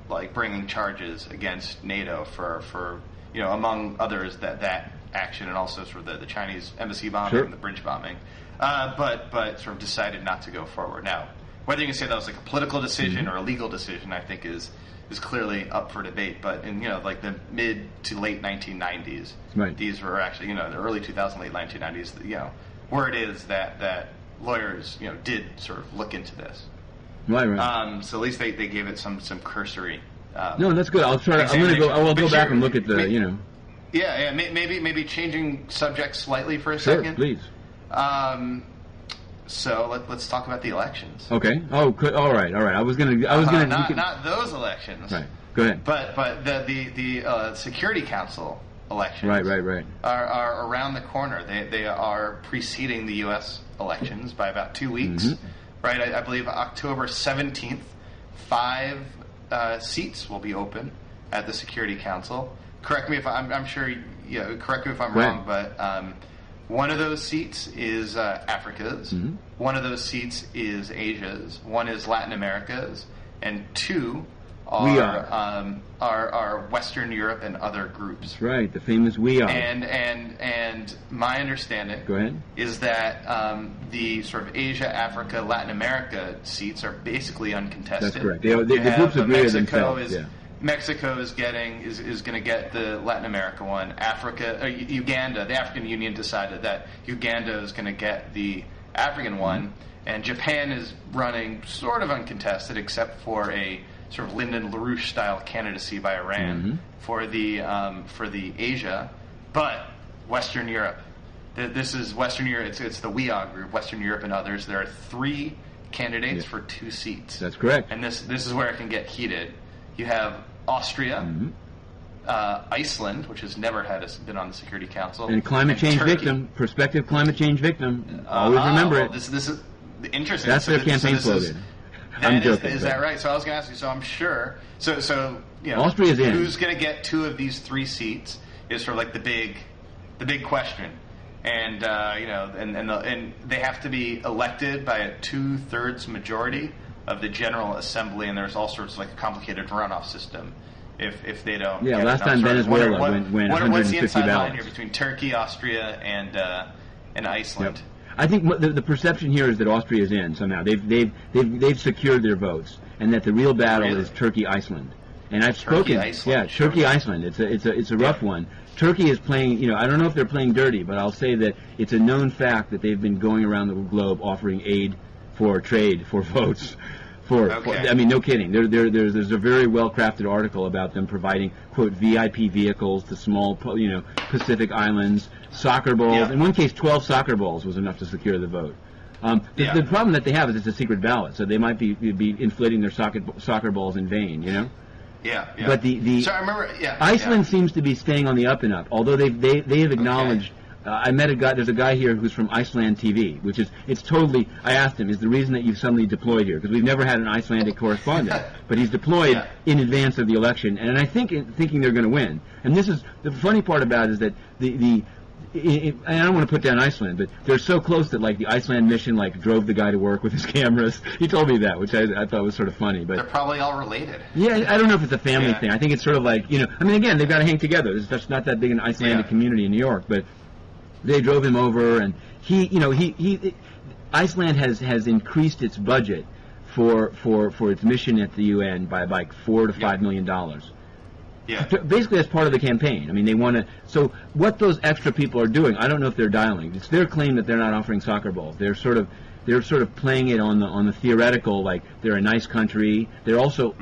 like bringing charges against NATO for among others that action, and also sort of the Chinese embassy bombing and the bridge bombing, but sort of decided not to go forward. Now, whether you can say that was like a political decision or a legal decision, I think is clearly up for debate. But in like the mid to late 1990s, these were actually the early 2000s, late 1990s. Word is that lawyers did sort of look into this. Right. So at least they gave it some cursory. No, that's good. I'll try. I'm going to go. I will go back and look at the. Yeah. Maybe changing subject slightly for a second. Please. So let's talk about the elections. Okay. Oh, all right. I was gonna. Not those elections. Right. Go ahead. But the Security Council elections. Right. Are around the corner. They are preceding the U.S. elections by about 2 weeks. Right. I believe October 17th, 5 seats will be open at the Security Council. Correct me if I'm sure. Correct me if I'm wrong, but. One of those seats is Africa's. One of those seats is Asia's. One is Latin America's, and 2 are Western Europe and other groups. That's right, the famous we are. And my understanding is that the sort of Asia, Africa, Latin America seats are basically uncontested. That's correct. The groups agree with themselves. Mexico is going to get the Latin America one. Uganda, the African Union decided that Uganda is going to get the African one, and Japan is running sort of uncontested, except for a sort of Lyndon LaRouche style candidacy by Iran for the Asia, but Western Europe. This is Western Europe. It's the WEOG group, Western Europe and others. There are 3 candidates for 2 seats. That's correct. And this is where it can get heated. You have Austria, Iceland, which has never been on the Security Council, and climate change Turkey. victim, prospective climate change victim. Always remember it. This is interesting. That's their campaign slogan. I'm joking. Is that right? So I was going to ask you. So I'm sure. So Austria's in. Who's going to get 2 of these 3 seats is sort of like the big question, and and they have to be elected by a 2/3 majority of the General Assembly, and there's all sorts of like a complicated runoff system if they don't. Yeah, last time Venezuela went 150 what's the inside ballots. line here between Turkey, Austria, and Iceland? Yep. I think the perception here is that Austria is in somehow. They've secured their votes, and that the real battle is Turkey-Iceland. And I've spoken. Turkey-Iceland. Yeah, Turkey-Iceland. It's a rough one. Turkey is playing. I don't know if they're playing dirty, but I'll say that it's a known fact that they've been going around the globe offering aid for trade for votes. I mean, no kidding. There's a very well-crafted article about them providing, quote, VIP vehicles to small, Pacific islands, soccer balls. Yeah. In one case, 12 soccer balls was enough to secure the vote. The problem that they have is it's a secret ballot, so they might be inflating their soccer balls in vain, Yeah. But So I remember, Iceland seems to be staying on the up and up, although they have acknowledged. I met a guy. There's a guy here who's from Iceland TV, which is totally. I asked him, is the reason that you've suddenly deployed here because we've never had an Icelandic correspondent, but he's deployed in advance of the election, and I think thinking they're going to win. And this is the funny part about it is that I don't want to put down Iceland, but they're so close that like the Iceland mission drove the guy to work with his cameras. He told me that, which I thought was sort of funny. But they're probably all related. Yeah, I don't know if it's a family thing. I think it's sort of like I mean, again, they've got to hang together. There's not that big an Icelandic community in New York, but. They drove him over, and Iceland has increased its budget for its mission at the UN by like $4 to $5 million. Yeah. Basically, as part of the campaign. I mean, they want to. So, what those extra people are doing, I don't know if they're dialing. It's their claim that they're not offering soccer balls. They're sort of playing it on the theoretical, like they're a nice country. They're also,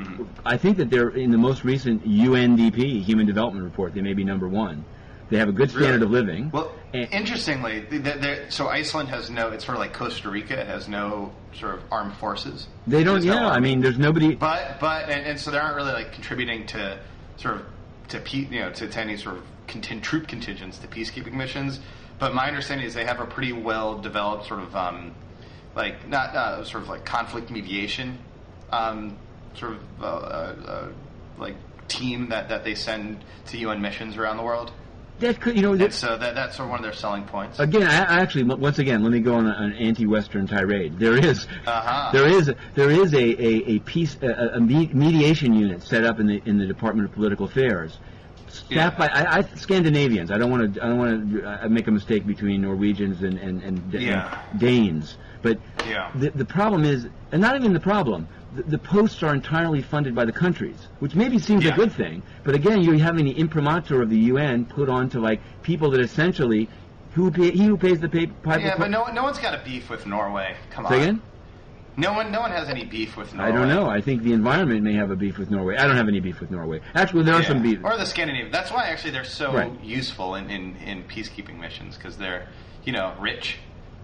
I think that they're in the most recent UNDP Human Development Report. They may be number 1. They have a good standard of living. Well, interestingly, so Iceland has no. It's sort of like Costa Rica. It has no sort of armed forces. They don't. Yeah, I mean, there's nobody. But so they aren't really like contributing to sort of to any sort of troop contingents to peacekeeping missions. But my understanding is they have a pretty well developed sort of conflict mediation like team that they send to UN missions around the world. That could, and so that's sort of one of their selling points. Again, I actually, once again, let me go on an anti-Western tirade. There is a peace, a mediation unit set up in the Department of Political Affairs, staffed by Scandinavians. I don't want to make a mistake between Norwegians and Danes, but the problem is, and not even the problem. The posts are entirely funded by the countries, which maybe seems a good thing. But again, you're having the imprimatur of the UN put on to people that essentially, who pays the piper. Yeah, but no one's got a beef with Norway. Come on. Say again? No one has any beef with Norway. I don't know. I think the environment may have a beef with Norway. I don't have any beef with Norway. Actually, there are some beef. Or the Scandinavian. That's why actually they're so useful in peacekeeping missions because they're rich,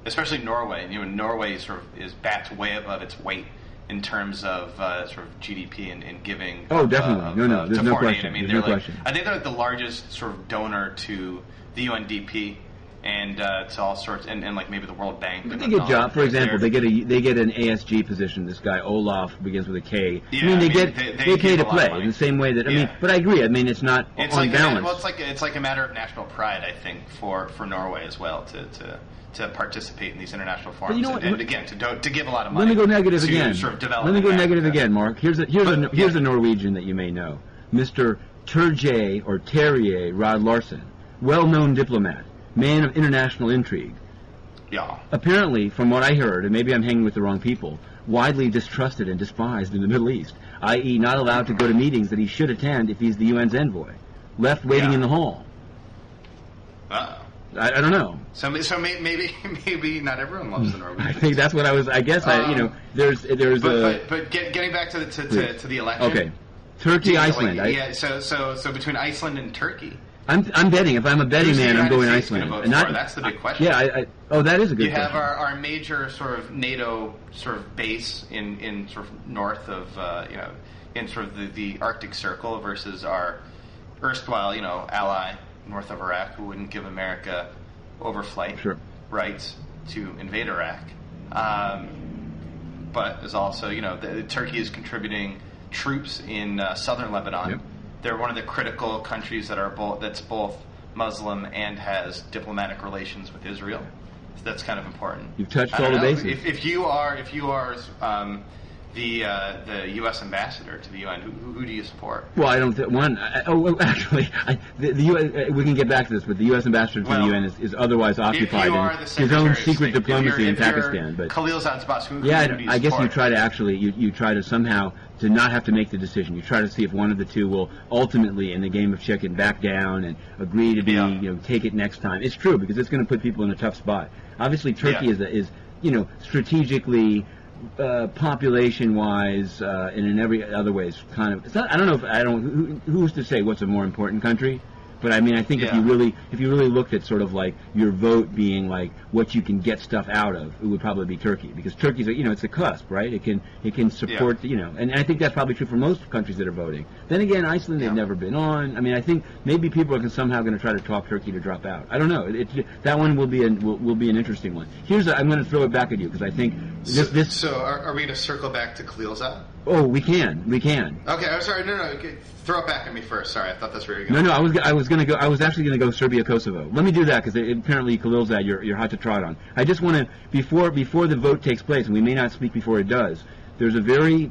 especially Norway. Norway sort of is bats way above its weight in terms of sort of GDP and giving. Oh, definitely. There's no question. I mean, there's no question. I think they're the largest sort of donor to the UNDP and to all sorts, and like maybe the World Bank. But they get job, for example, they get an ASG position. This guy Olaf begins with a K. Yeah, I mean, they pay to play in the same way that I mean. But I agree. I mean, it's not on balance. It's like a matter of national pride, I think, for Norway as well to to participate in these international forums, you know and again to give a lot of money. Let me go negative to again. Sort of develop Let me go negative Africa. again, Mark. Here's a Norwegian that you may know, Mr. Terje or Terje Rod Larsen, well-known diplomat, man of international intrigue. Yeah. Apparently, from what I heard, and maybe I'm hanging with the wrong people, widely distrusted and despised in the Middle East, i.e. not allowed to go to meetings that he should attend if he's the UN's envoy, left waiting in the hall. I don't know. So maybe not everyone loves the Norwegians. I think that's what I was. I guess there's but getting back to the election. Okay, Turkey, Iceland. So between Iceland and Turkey. I'm betting. If I'm a betting man, I'm going Iceland. And that's the big question. Yeah. That is a good question. You have our major sort of NATO sort of base in sort of north of in sort of the Arctic Circle versus our erstwhile ally north of Iraq, who wouldn't give America overflight rights to invade Iraq. But there's also Turkey is contributing troops in southern Lebanon. Yep. They're one of the critical countries that's both Muslim and has diplomatic relations with Israel. So that's kind of important. You've touched all the bases. If you are the U.S. ambassador to the UN, who do you support? Well, I don't think the U.S. We can get back to this, but the U.S. ambassador to the UN is otherwise occupied in his own secret diplomacy in Pakistan. But Khalilzad's boss, who do you I guess support? you try to you try to somehow to not have to make the decision. You try to see if one of the two will ultimately, in the game of chicken, back down and agree to take it next time. It's true because it's going to put people in a tough spot. Obviously, Turkey is strategically. Population-wise, and in every other ways, kind of. It's not. I don't know. Who's to say what's a more important country? But I mean, I think if you really looked at sort of like your vote being like what you can get stuff out of, it would probably be Turkey because Turkey's it's a cusp, right? It can support and I think that's probably true for most countries that are voting. Then again, Iceland they've never been on. I mean, I think maybe people are somehow going to try to talk Turkey to drop out. I don't know. That one will be an interesting one. I'm going to throw it back at you because I think this. So are we going to circle back to Khalilzad? Oh, we can. Okay, I'm sorry. No. Okay. Throw it back at me first. Sorry, I thought that's where you were going. No, I was actually going to go Serbia, Kosovo. Let me do that because apparently Khalilzad, you're hot to trot on. I just want to before the vote takes place, and we may not speak before it does. There's a very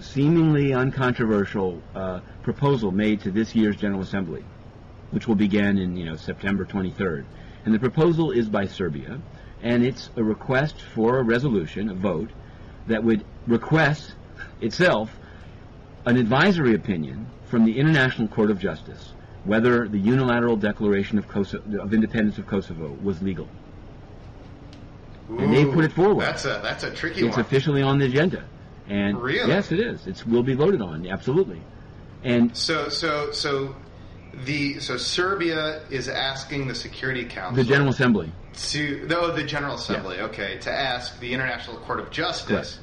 seemingly uncontroversial proposal made to this year's General Assembly, which will begin in September 23rd, and the proposal is by Serbia, and it's a request for a resolution, a vote that would request itself an advisory opinion from the International Court of Justice whether the unilateral declaration of independence of Kosovo was legal. Ooh, and they put it forward. That's a tricky one. It's officially on the agenda. And really? Yes, it is. It will be voted on, absolutely. And so Serbia is asking the Security Council, the General Assembly, the General Assembly, to ask the International Court of Justice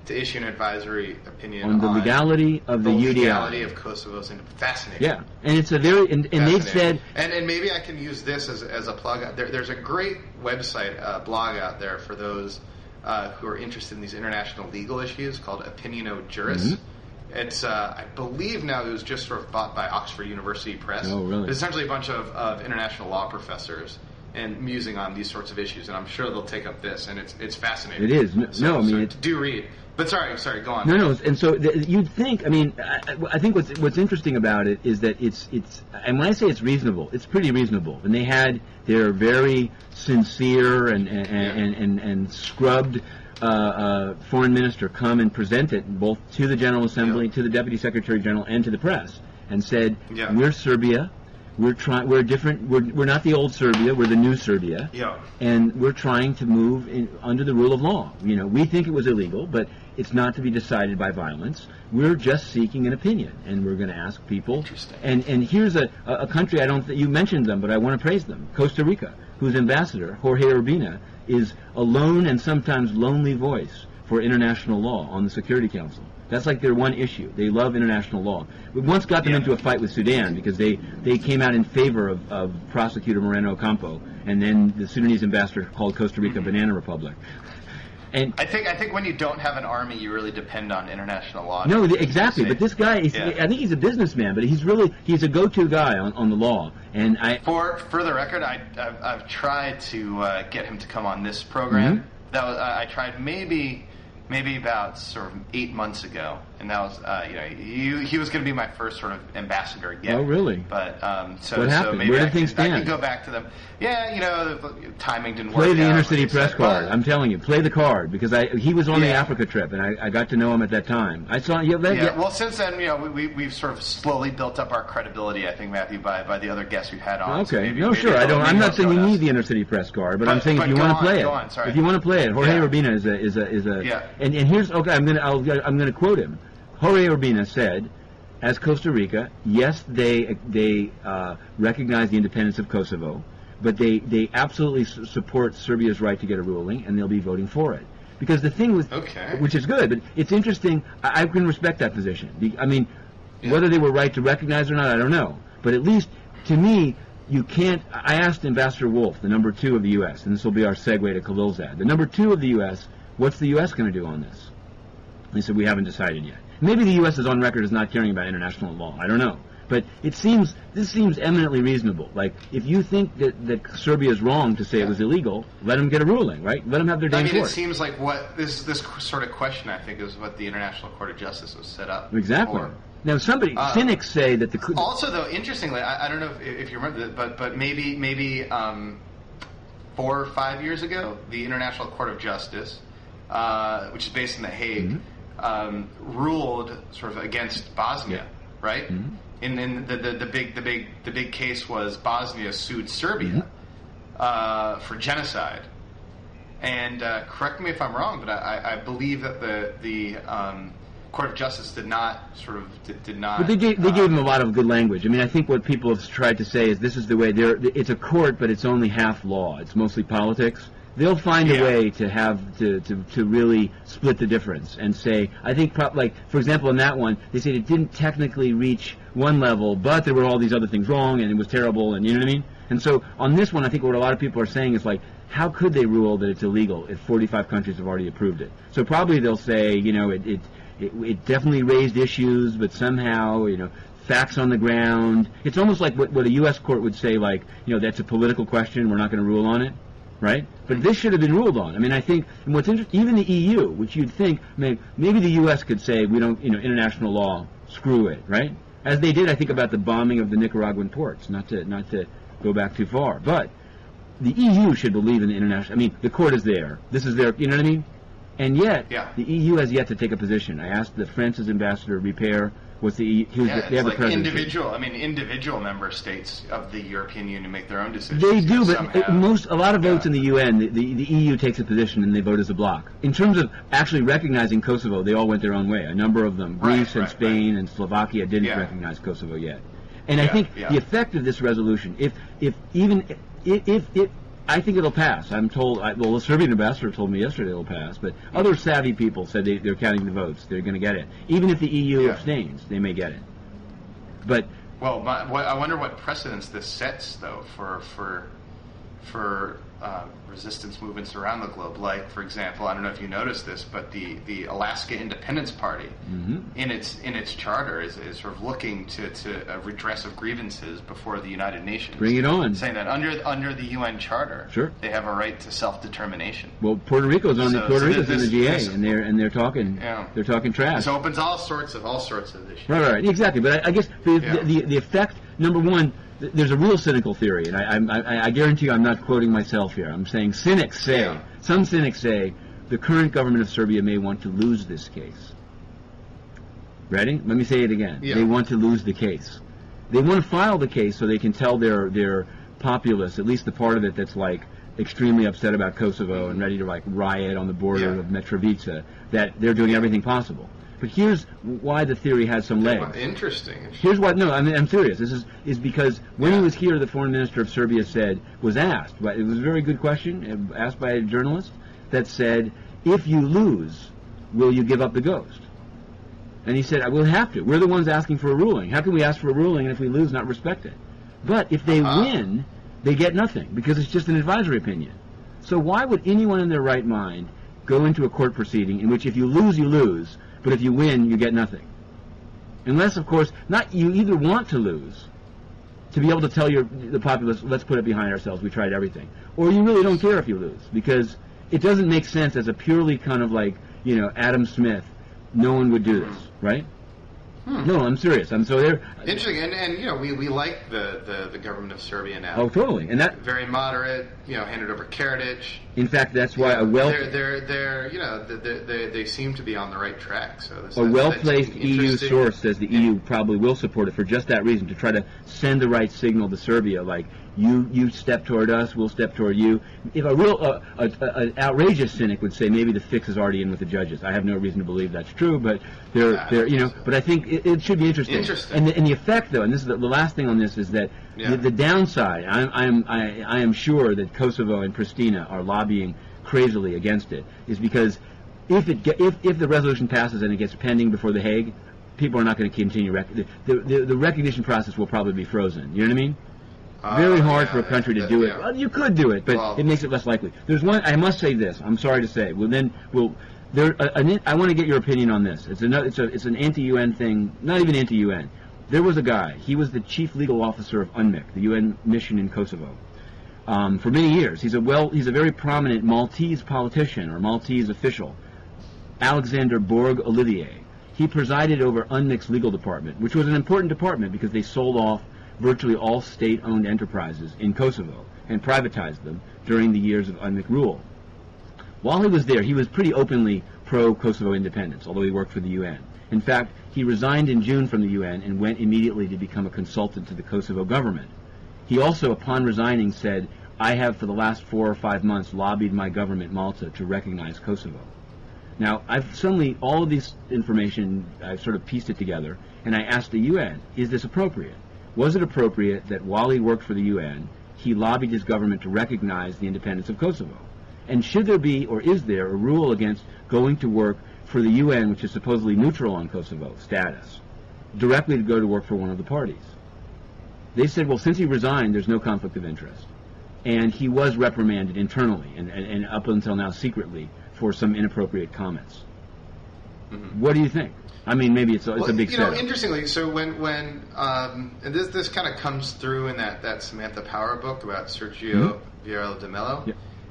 to issue an advisory opinion on the legality of the UDI. Legality of Kosovo's independence. Fascinating. Yeah, and it's a very and they've said and maybe I can use this as a plug. There's a great website blog out there for those who are interested in these international legal issues called Opiniono Juris. Mm-hmm. It's I believe now it was just sort of bought by Oxford University Press. Oh, really? It's essentially a bunch of international law professors and musing on these sorts of issues, and I'm sure they'll take up this, and it's fascinating. It is. Do read. But sorry, go on. No, and so you'd think. I mean, I think what's interesting about it is that it's and when I say it's reasonable, it's pretty reasonable. And they had their very sincere and scrubbed foreign minister come and present it both to the General Assembly, to the Deputy Secretary General, and to the press, and said, "We're Serbia. We're different. We're not the old Serbia. We're the new Serbia. Yeah. And we're trying to move under the rule of law. We think it was illegal, but it's not to be decided by violence. We're just seeking an opinion, and we're going to ask people. Interesting. And here's a country you mentioned them, but I want to praise them. Costa Rica, whose ambassador Jorge Urbina is a lone and sometimes lonely voice for international law on the Security Council. That's like their one issue. They love international law. We once got them into a fight with Sudan because they came out in favor of Prosecutor Moreno Ocampo, and then the Sudanese ambassador called Costa Rica Banana Republic. And I think when you don't have an army, you really depend on international law. No, exactly. But this guy, I think he's a businessman, but he's a go-to guy on the law. And for the record, I've tried to get him to come on this program. Mm-hmm. That was I tried maybe about sort of 8 months ago, and that was he was going to be my first sort of ambassador yet. Oh, really? But so what happened? So maybe Where did things stand? I can go back to them. Yeah, timing didn't play work. Play the out, inner-city press card. I'm telling you, play the card, because he was on the Africa trip, and I got to know him at that time. I saw Well, since then, we've sort of slowly built up our credibility, I think, Matthew, by the other guests we've had on. Okay, So sure. I'm not saying you need the inner-city press card, but I'm saying if you want to play it, if you want to play it, Jorge Urbina is a and here's I'm gonna quote him. Jorge Urbina said, as Costa Rica, yes, they recognize the independence of Kosovo, but they absolutely support Serbia's right to get a ruling, and they'll be voting for it. Because the thing with, which is good, but it's interesting. I can respect that position. Whether they were right to recognize or not, I don't know. But at least to me, you can't. I asked Ambassador Wolf, the number 2 of the U.S., and this will be our segue to Khalilzad. The number 2 of the U.S. What's the U.S. going to do on this? They said we haven't decided yet. Maybe the U.S. is on record as not caring about international law. I don't know. But this seems eminently reasonable. Like, if you think that Serbia is wrong to say it was illegal, let them get a ruling, right? Let them have their day in court. It seems like what this sort of question, I think, is what the International Court of Justice was set up exactly for. Now, cynics say that the... Also, though, interestingly, I don't know if you remember that, but maybe 4 or 5 years ago, the International Court of Justice, which is based in The Hague, ruled sort of against Bosnia, right? Mm-hmm. And the big case was Bosnia sued Serbia for genocide. And correct me if I'm wrong, but I believe that the Court of Justice did not. But they gave them a lot of good language. I mean, I think what people have tried to say is this is the way it's a court, but it's only half law. It's mostly politics. They'll find a way to have to really split the difference and say, I think, like, for example, in that one, they said it didn't technically reach one level, but there were all these other things wrong, and it was terrible, and you know what I mean? And so on this one, I think what a lot of people are saying is, like, how could they rule that it's illegal if 45 countries have already approved it? So probably they'll say, it definitely raised issues, but somehow, facts on the ground. It's almost like what a U.S. court would say, like, that's a political question, we're not going to rule on it. Right? But this should have been ruled on. I mean, I think, and what's interesting, even the EU, which you'd think, maybe the U.S. could say, we don't, international law, screw it, right? As they did, I think, about the bombing of the Nicaraguan ports, not to go back too far. But the EU should believe in the international, the court is there. This is their, you know what I mean? And yet, the EU has yet to take a position. I asked the France's ambassador, Repair, what's the EU? They have like a individual member states of the European Union make their own decisions. They do, but a lot of votes in the UN, the EU takes a position and they vote as a bloc. In terms of actually recognizing Kosovo, they all went their own way. A number of them, Greece and Spain and Slovakia, didn't recognize Kosovo yet. And I think the effect of this resolution, if I think it'll pass. I'm told, the Serbian ambassador told me yesterday it'll pass, but other savvy people said they're counting the votes. They're going to get it. Even if the EU abstains, they may get it. But I wonder what precedence this sets, though, for resistance movements around the globe. Like, for example, I don't know if you noticed this, but the Alaska Independence Party, in its charter, is sort of looking to a redress of grievances before the United Nations. Bring it on. Saying that under the UN charter, they have a right to self-determination. Well, Puerto Rico's in the GA, and they're talking trash. This opens all sorts of issues. Right, exactly. But I guess the effect, number one. There's a real cynical theory, and I guarantee you I'm not quoting myself here. I'm saying some cynics say, the current government of Serbia may want to lose this case. Ready? Let me say it again. They want to lose the case. They want to file the case so they can tell their populace, at least the part of it that's like extremely upset about Kosovo and ready to like riot on the border of Mitrovica, that they're doing everything possible. But here's why the theory has some legs. Interesting. Here's what. No, I'm serious. This is because when he was here, the foreign minister of Serbia was asked. It was a very good question, asked by a journalist that said, "If you lose, will you give up the ghost?" And he said, "We'll have to. We're the ones asking for a ruling. How can we ask for a ruling and if we lose, not respect it?" But if they win, they get nothing because it's just an advisory opinion. So why would anyone in their right mind go into a court proceeding in which if you lose, you lose, but if you win, you get nothing. Unless, of course, not you either want to lose, to be able to tell the populace, let's put it behind ourselves, we tried everything, or you really don't care if you lose, because it doesn't make sense as a purely kind of like, Adam Smith, no one would do this, right? No, I'm serious. Interesting, and we like the government of Serbia now. Oh, totally, and that very moderate. Handed over Karadzic. In fact, that's why they seem to be on the right track. So a well-placed EU source says the EU probably will support it for just that reason, to try to send the right signal to Serbia, like you step toward us, we'll step toward you. If a real an outrageous cynic would say maybe the fix is already in with the judges. I have no reason to believe that's true, but but I think it should be interesting. And the effect, though, and this is the last thing on this, is that the downside. I am sure that Kosovo and Pristina are lobbying crazily against it, is because if the resolution passes and it gets pending before The Hague, people are not going to continue. The recognition process will probably be frozen. You know what I mean? Very hard for a country to do it. Well, you could do it, but it makes it less likely. There's one. I must say this. I'm sorry to say. I want to get your opinion on this. It's an anti-UN thing. Not even anti-UN. There was a guy. He was the chief legal officer of UNMIK, the UN mission in Kosovo, for many years. He's a very prominent Maltese politician or Maltese official, Alexander Borg Olivier. He presided over UNMIK's legal department, which was an important department because they sold off virtually all state-owned enterprises in Kosovo and privatized them during the years of UNMIK rule. While he was there, he was pretty openly pro-Kosovo independence, although he worked for the UN. In fact, he resigned in June from the UN and went immediately to become a consultant to the Kosovo government. He also, upon resigning, said, I have for the last 4 or 5 months lobbied my government, Malta, to recognize Kosovo. Now, all of this information, I've sort of pieced it together, and I asked the UN, is this appropriate? Was it appropriate that while he worked for the UN, he lobbied his government to recognize the independence of Kosovo? And should there be, or is there, a rule against going to work for the UN, which is supposedly neutral on Kosovo status, directly to go to work for one of the parties? They said, well, since he resigned, there's no conflict of interest. And he was reprimanded internally, and up until now secretly, for some inappropriate comments. Mm-hmm. What do you think? I mean, maybe it's a big setup. Interestingly, so when and this kind of comes through in that Samantha Power book about Sergio Vieira de Mello,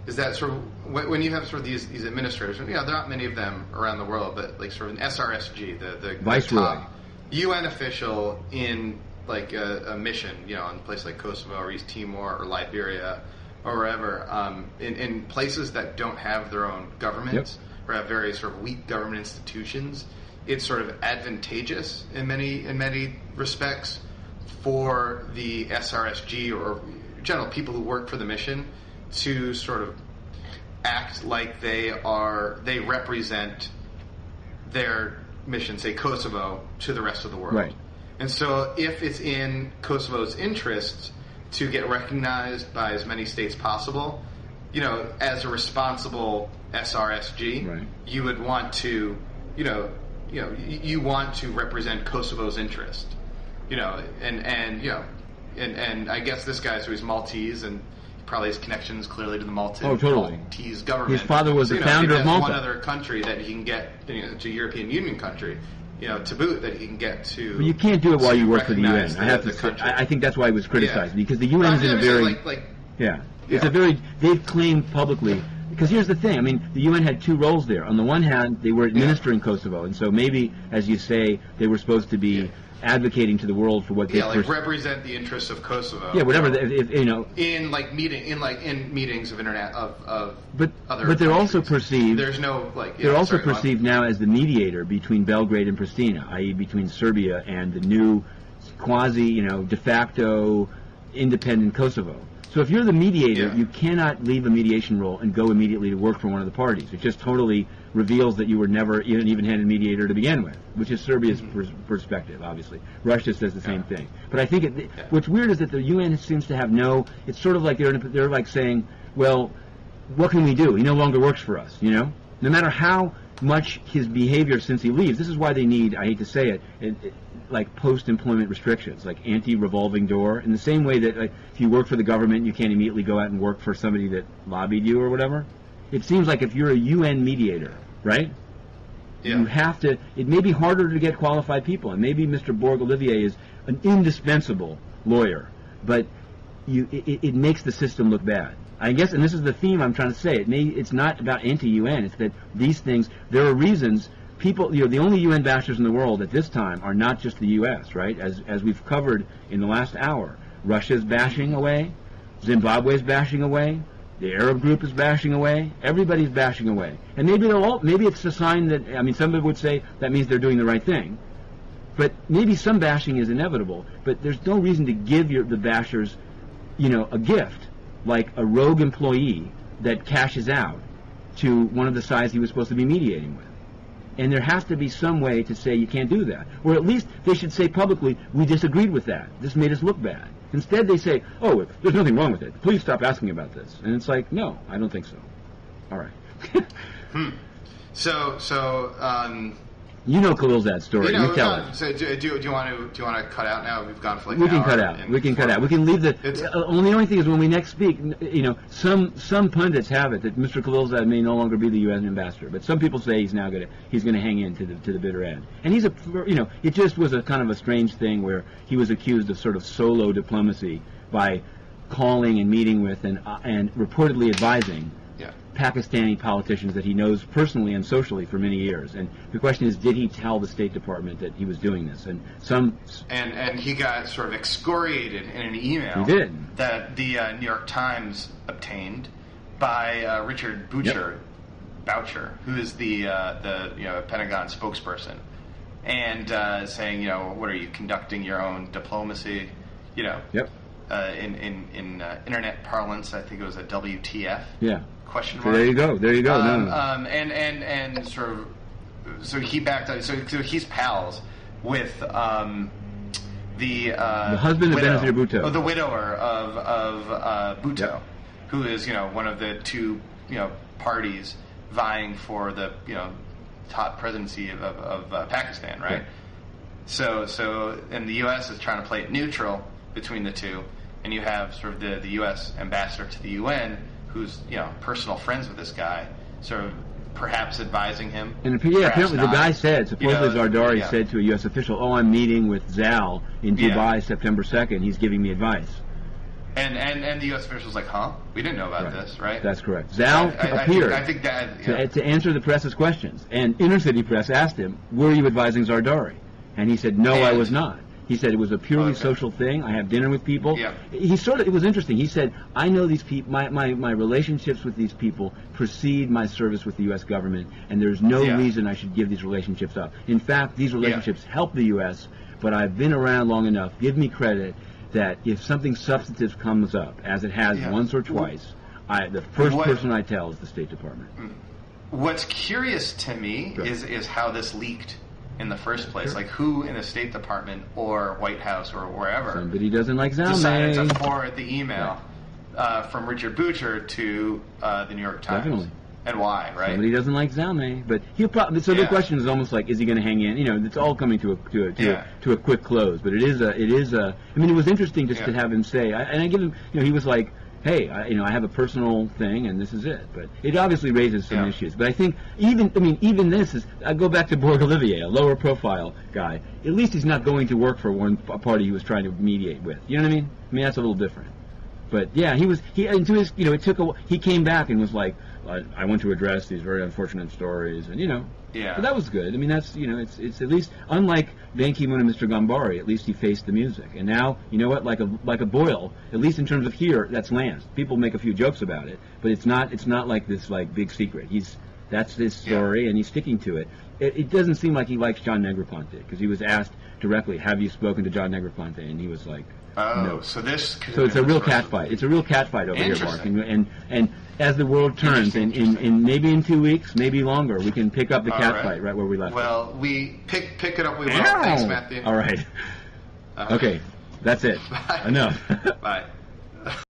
is that sort of when you have sort of these administrators, there aren't many of them around the world, but like sort of an SRSG, the top UN official in like a mission, in a place like Kosovo or East Timor or Liberia or wherever, in places that don't have their own governments or have very sort of weak government institutions, it's sort of advantageous in many respects for the SRSG or general people who work for the mission to sort of act like they represent their mission, say Kosovo, to the rest of the world. Right. And so if it's in Kosovo's interests to get recognized by as many states possible, as a responsible SRSG, right, you would want to, you want to represent Kosovo's interest, and I guess this guy, so he's Maltese and probably has connections clearly to the Maltese government. His father was the founder of Malta. One other country that he can get to European Union country, to boot, that he can get to. But you can't do it while you work for the UN. I think that's why he was criticized, because the UN is in a very they've claimed publicly. Because here's the thing, I mean, the UN had two roles there. On the one hand, they were administering Kosovo, and so maybe, as you say, they were supposed to be advocating to the world for what they represent the interests of Kosovo. Yeah, whatever. In meetings of other. But they're also perceived. There's no they're also perceived now as the mediator between Belgrade and Pristina, i.e., between Serbia and the new quasi, de facto independent Kosovo. So if you're the mediator, you cannot leave a mediation role and go immediately to work for one of the parties. It just totally reveals that you were never an even-handed mediator to begin with, which is Serbia's perspective, obviously. Russia says the same thing. But I think what's weird is that the UN seems to have it's sort of like they're like saying, well, what can we do? He no longer works for us, No matter how much his behavior since he leaves, this is why they need, I hate to say it, like post-employment restrictions, like anti-revolving door, in the same way that if you work for the government, you can't immediately go out and work for somebody that lobbied you or whatever. it seems like if you're a UN mediator, right? Yeah. You have to. It may be harder to get qualified people, and maybe Mr. Borg-Olivier is an indispensable lawyer, but it makes the system look bad. I guess, and this is the theme I'm trying to say. It's not about anti-UN. It's that these things. There are reasons. People, the only UN bashers in the world at this time are not just the U.S., right? As we've covered in the last hour, Russia's bashing away, Zimbabwe's bashing away, the Arab group is bashing away, everybody's bashing away. And maybe it's a sign that, I mean, somebody would say that means they're doing the right thing. But maybe some bashing is inevitable, but there's no reason to give the bashers, a gift, like a rogue employee that cashes out to one of the sides he was supposed to be mediating with. And there has to be some way to say you can't do that. Or at least they should say publicly, we disagreed with that. This made us look bad. Instead they say, oh, there's nothing wrong with it. Please stop asking about this. And it's like, no, I don't think so. All right. You know Khalilzad's story. You tell it. So do you want to cut out now? We've gone for like we an can hour cut out. We can cut out. We can leave the. The only thing is when we next speak, some pundits have it that Mr. Khalilzad may no longer be the U.S. ambassador, but some people say he's gonna hang in to the bitter end. And he's it just was a kind of a strange thing where he was accused of sort of solo diplomacy by calling and meeting with and reportedly advising Pakistani politicians that he knows personally and socially for many years. And the question is, did he tell the State Department that he was doing this? And and he got sort of excoriated in an email he did. That the New York Times obtained by Richard Boucher, who is the Pentagon spokesperson, and saying, what are you conducting your own diplomacy? Yep. In internet parlance, I think it was a WTF. Yeah. Question mark. So there you go. And sort of, so he backed up. So he's pals with the husband widow, of Benazir Bhutto. Oh, the widower of Bhutto, who is one of the two parties vying for the top presidency of Pakistan, right? Yeah. So and the U.S. is trying to play it neutral between the two, and you have sort of the U.S. ambassador to the UN, who's personal friends with this guy, sort of perhaps advising him. And apparently the guy said, supposedly Zardari said to a U.S. official, "Oh, I'm meeting with Zal in Dubai September 2nd. He's giving me advice." And the U.S. official's like, "Huh? We didn't know about this, right?" That's correct. Zal appeared I think that, to answer the press's questions, and Inner City Press asked him, "Were you advising Zardari?" And he said, "No, I was not." He said it was a purely social thing. I have dinner with people. Yeah. It was interesting. He said, I know these people, my relationships with these people precede my service with the U.S. government, and there's no reason I should give these relationships up. In fact, these relationships help the U.S., but I've been around long enough. Give me credit that if something substantive comes up, as it has once or twice, the first person I tell is the State Department. What's curious to me is how this leaked in the first place. Like, who in the State Department or White House or wherever somebody doesn't like Zalmay decided to forward the email from Richard Boucher to the New York Times. Definitely. And why, right? Somebody doesn't like Zalmay, but he'll probably. So the question is almost like, is he going to hang in? It's all coming to a quick close. But it is a. I mean, it was interesting just to have him say, and I give him. He was like, hey, I have a personal thing, and this is it. But it obviously raises some issues. But I think even this is. I go back to Borg-Olivier, a lower profile guy. At least he's not going to work for a party he was trying to mediate with. You know what I mean? I mean, that's a little different. But yeah, it took a. He came back and was like, I want to address these very unfortunate stories, and But that was good. I mean, that's it's at least, unlike Ban Ki-moon and Mr. Gambari, at least he faced the music. And now, you know what? Like a boil, at least in terms of here, that's Lance. People make a few jokes about it, but it's not like this big secret. That's his story, and he's sticking to it. It doesn't seem like he likes John Negroponte, because he was asked directly, "Have you spoken to John Negroponte?" And he was like, "No." So it's a real catfight. It's a real catfight over here, Mark. And as the world turns, in maybe in 2 weeks, maybe longer, we can pick up the catfight right where we left it. Well, we pick it up. We will. Thanks, Matthew. All right. Okay, that's it. Bye. Enough. Bye.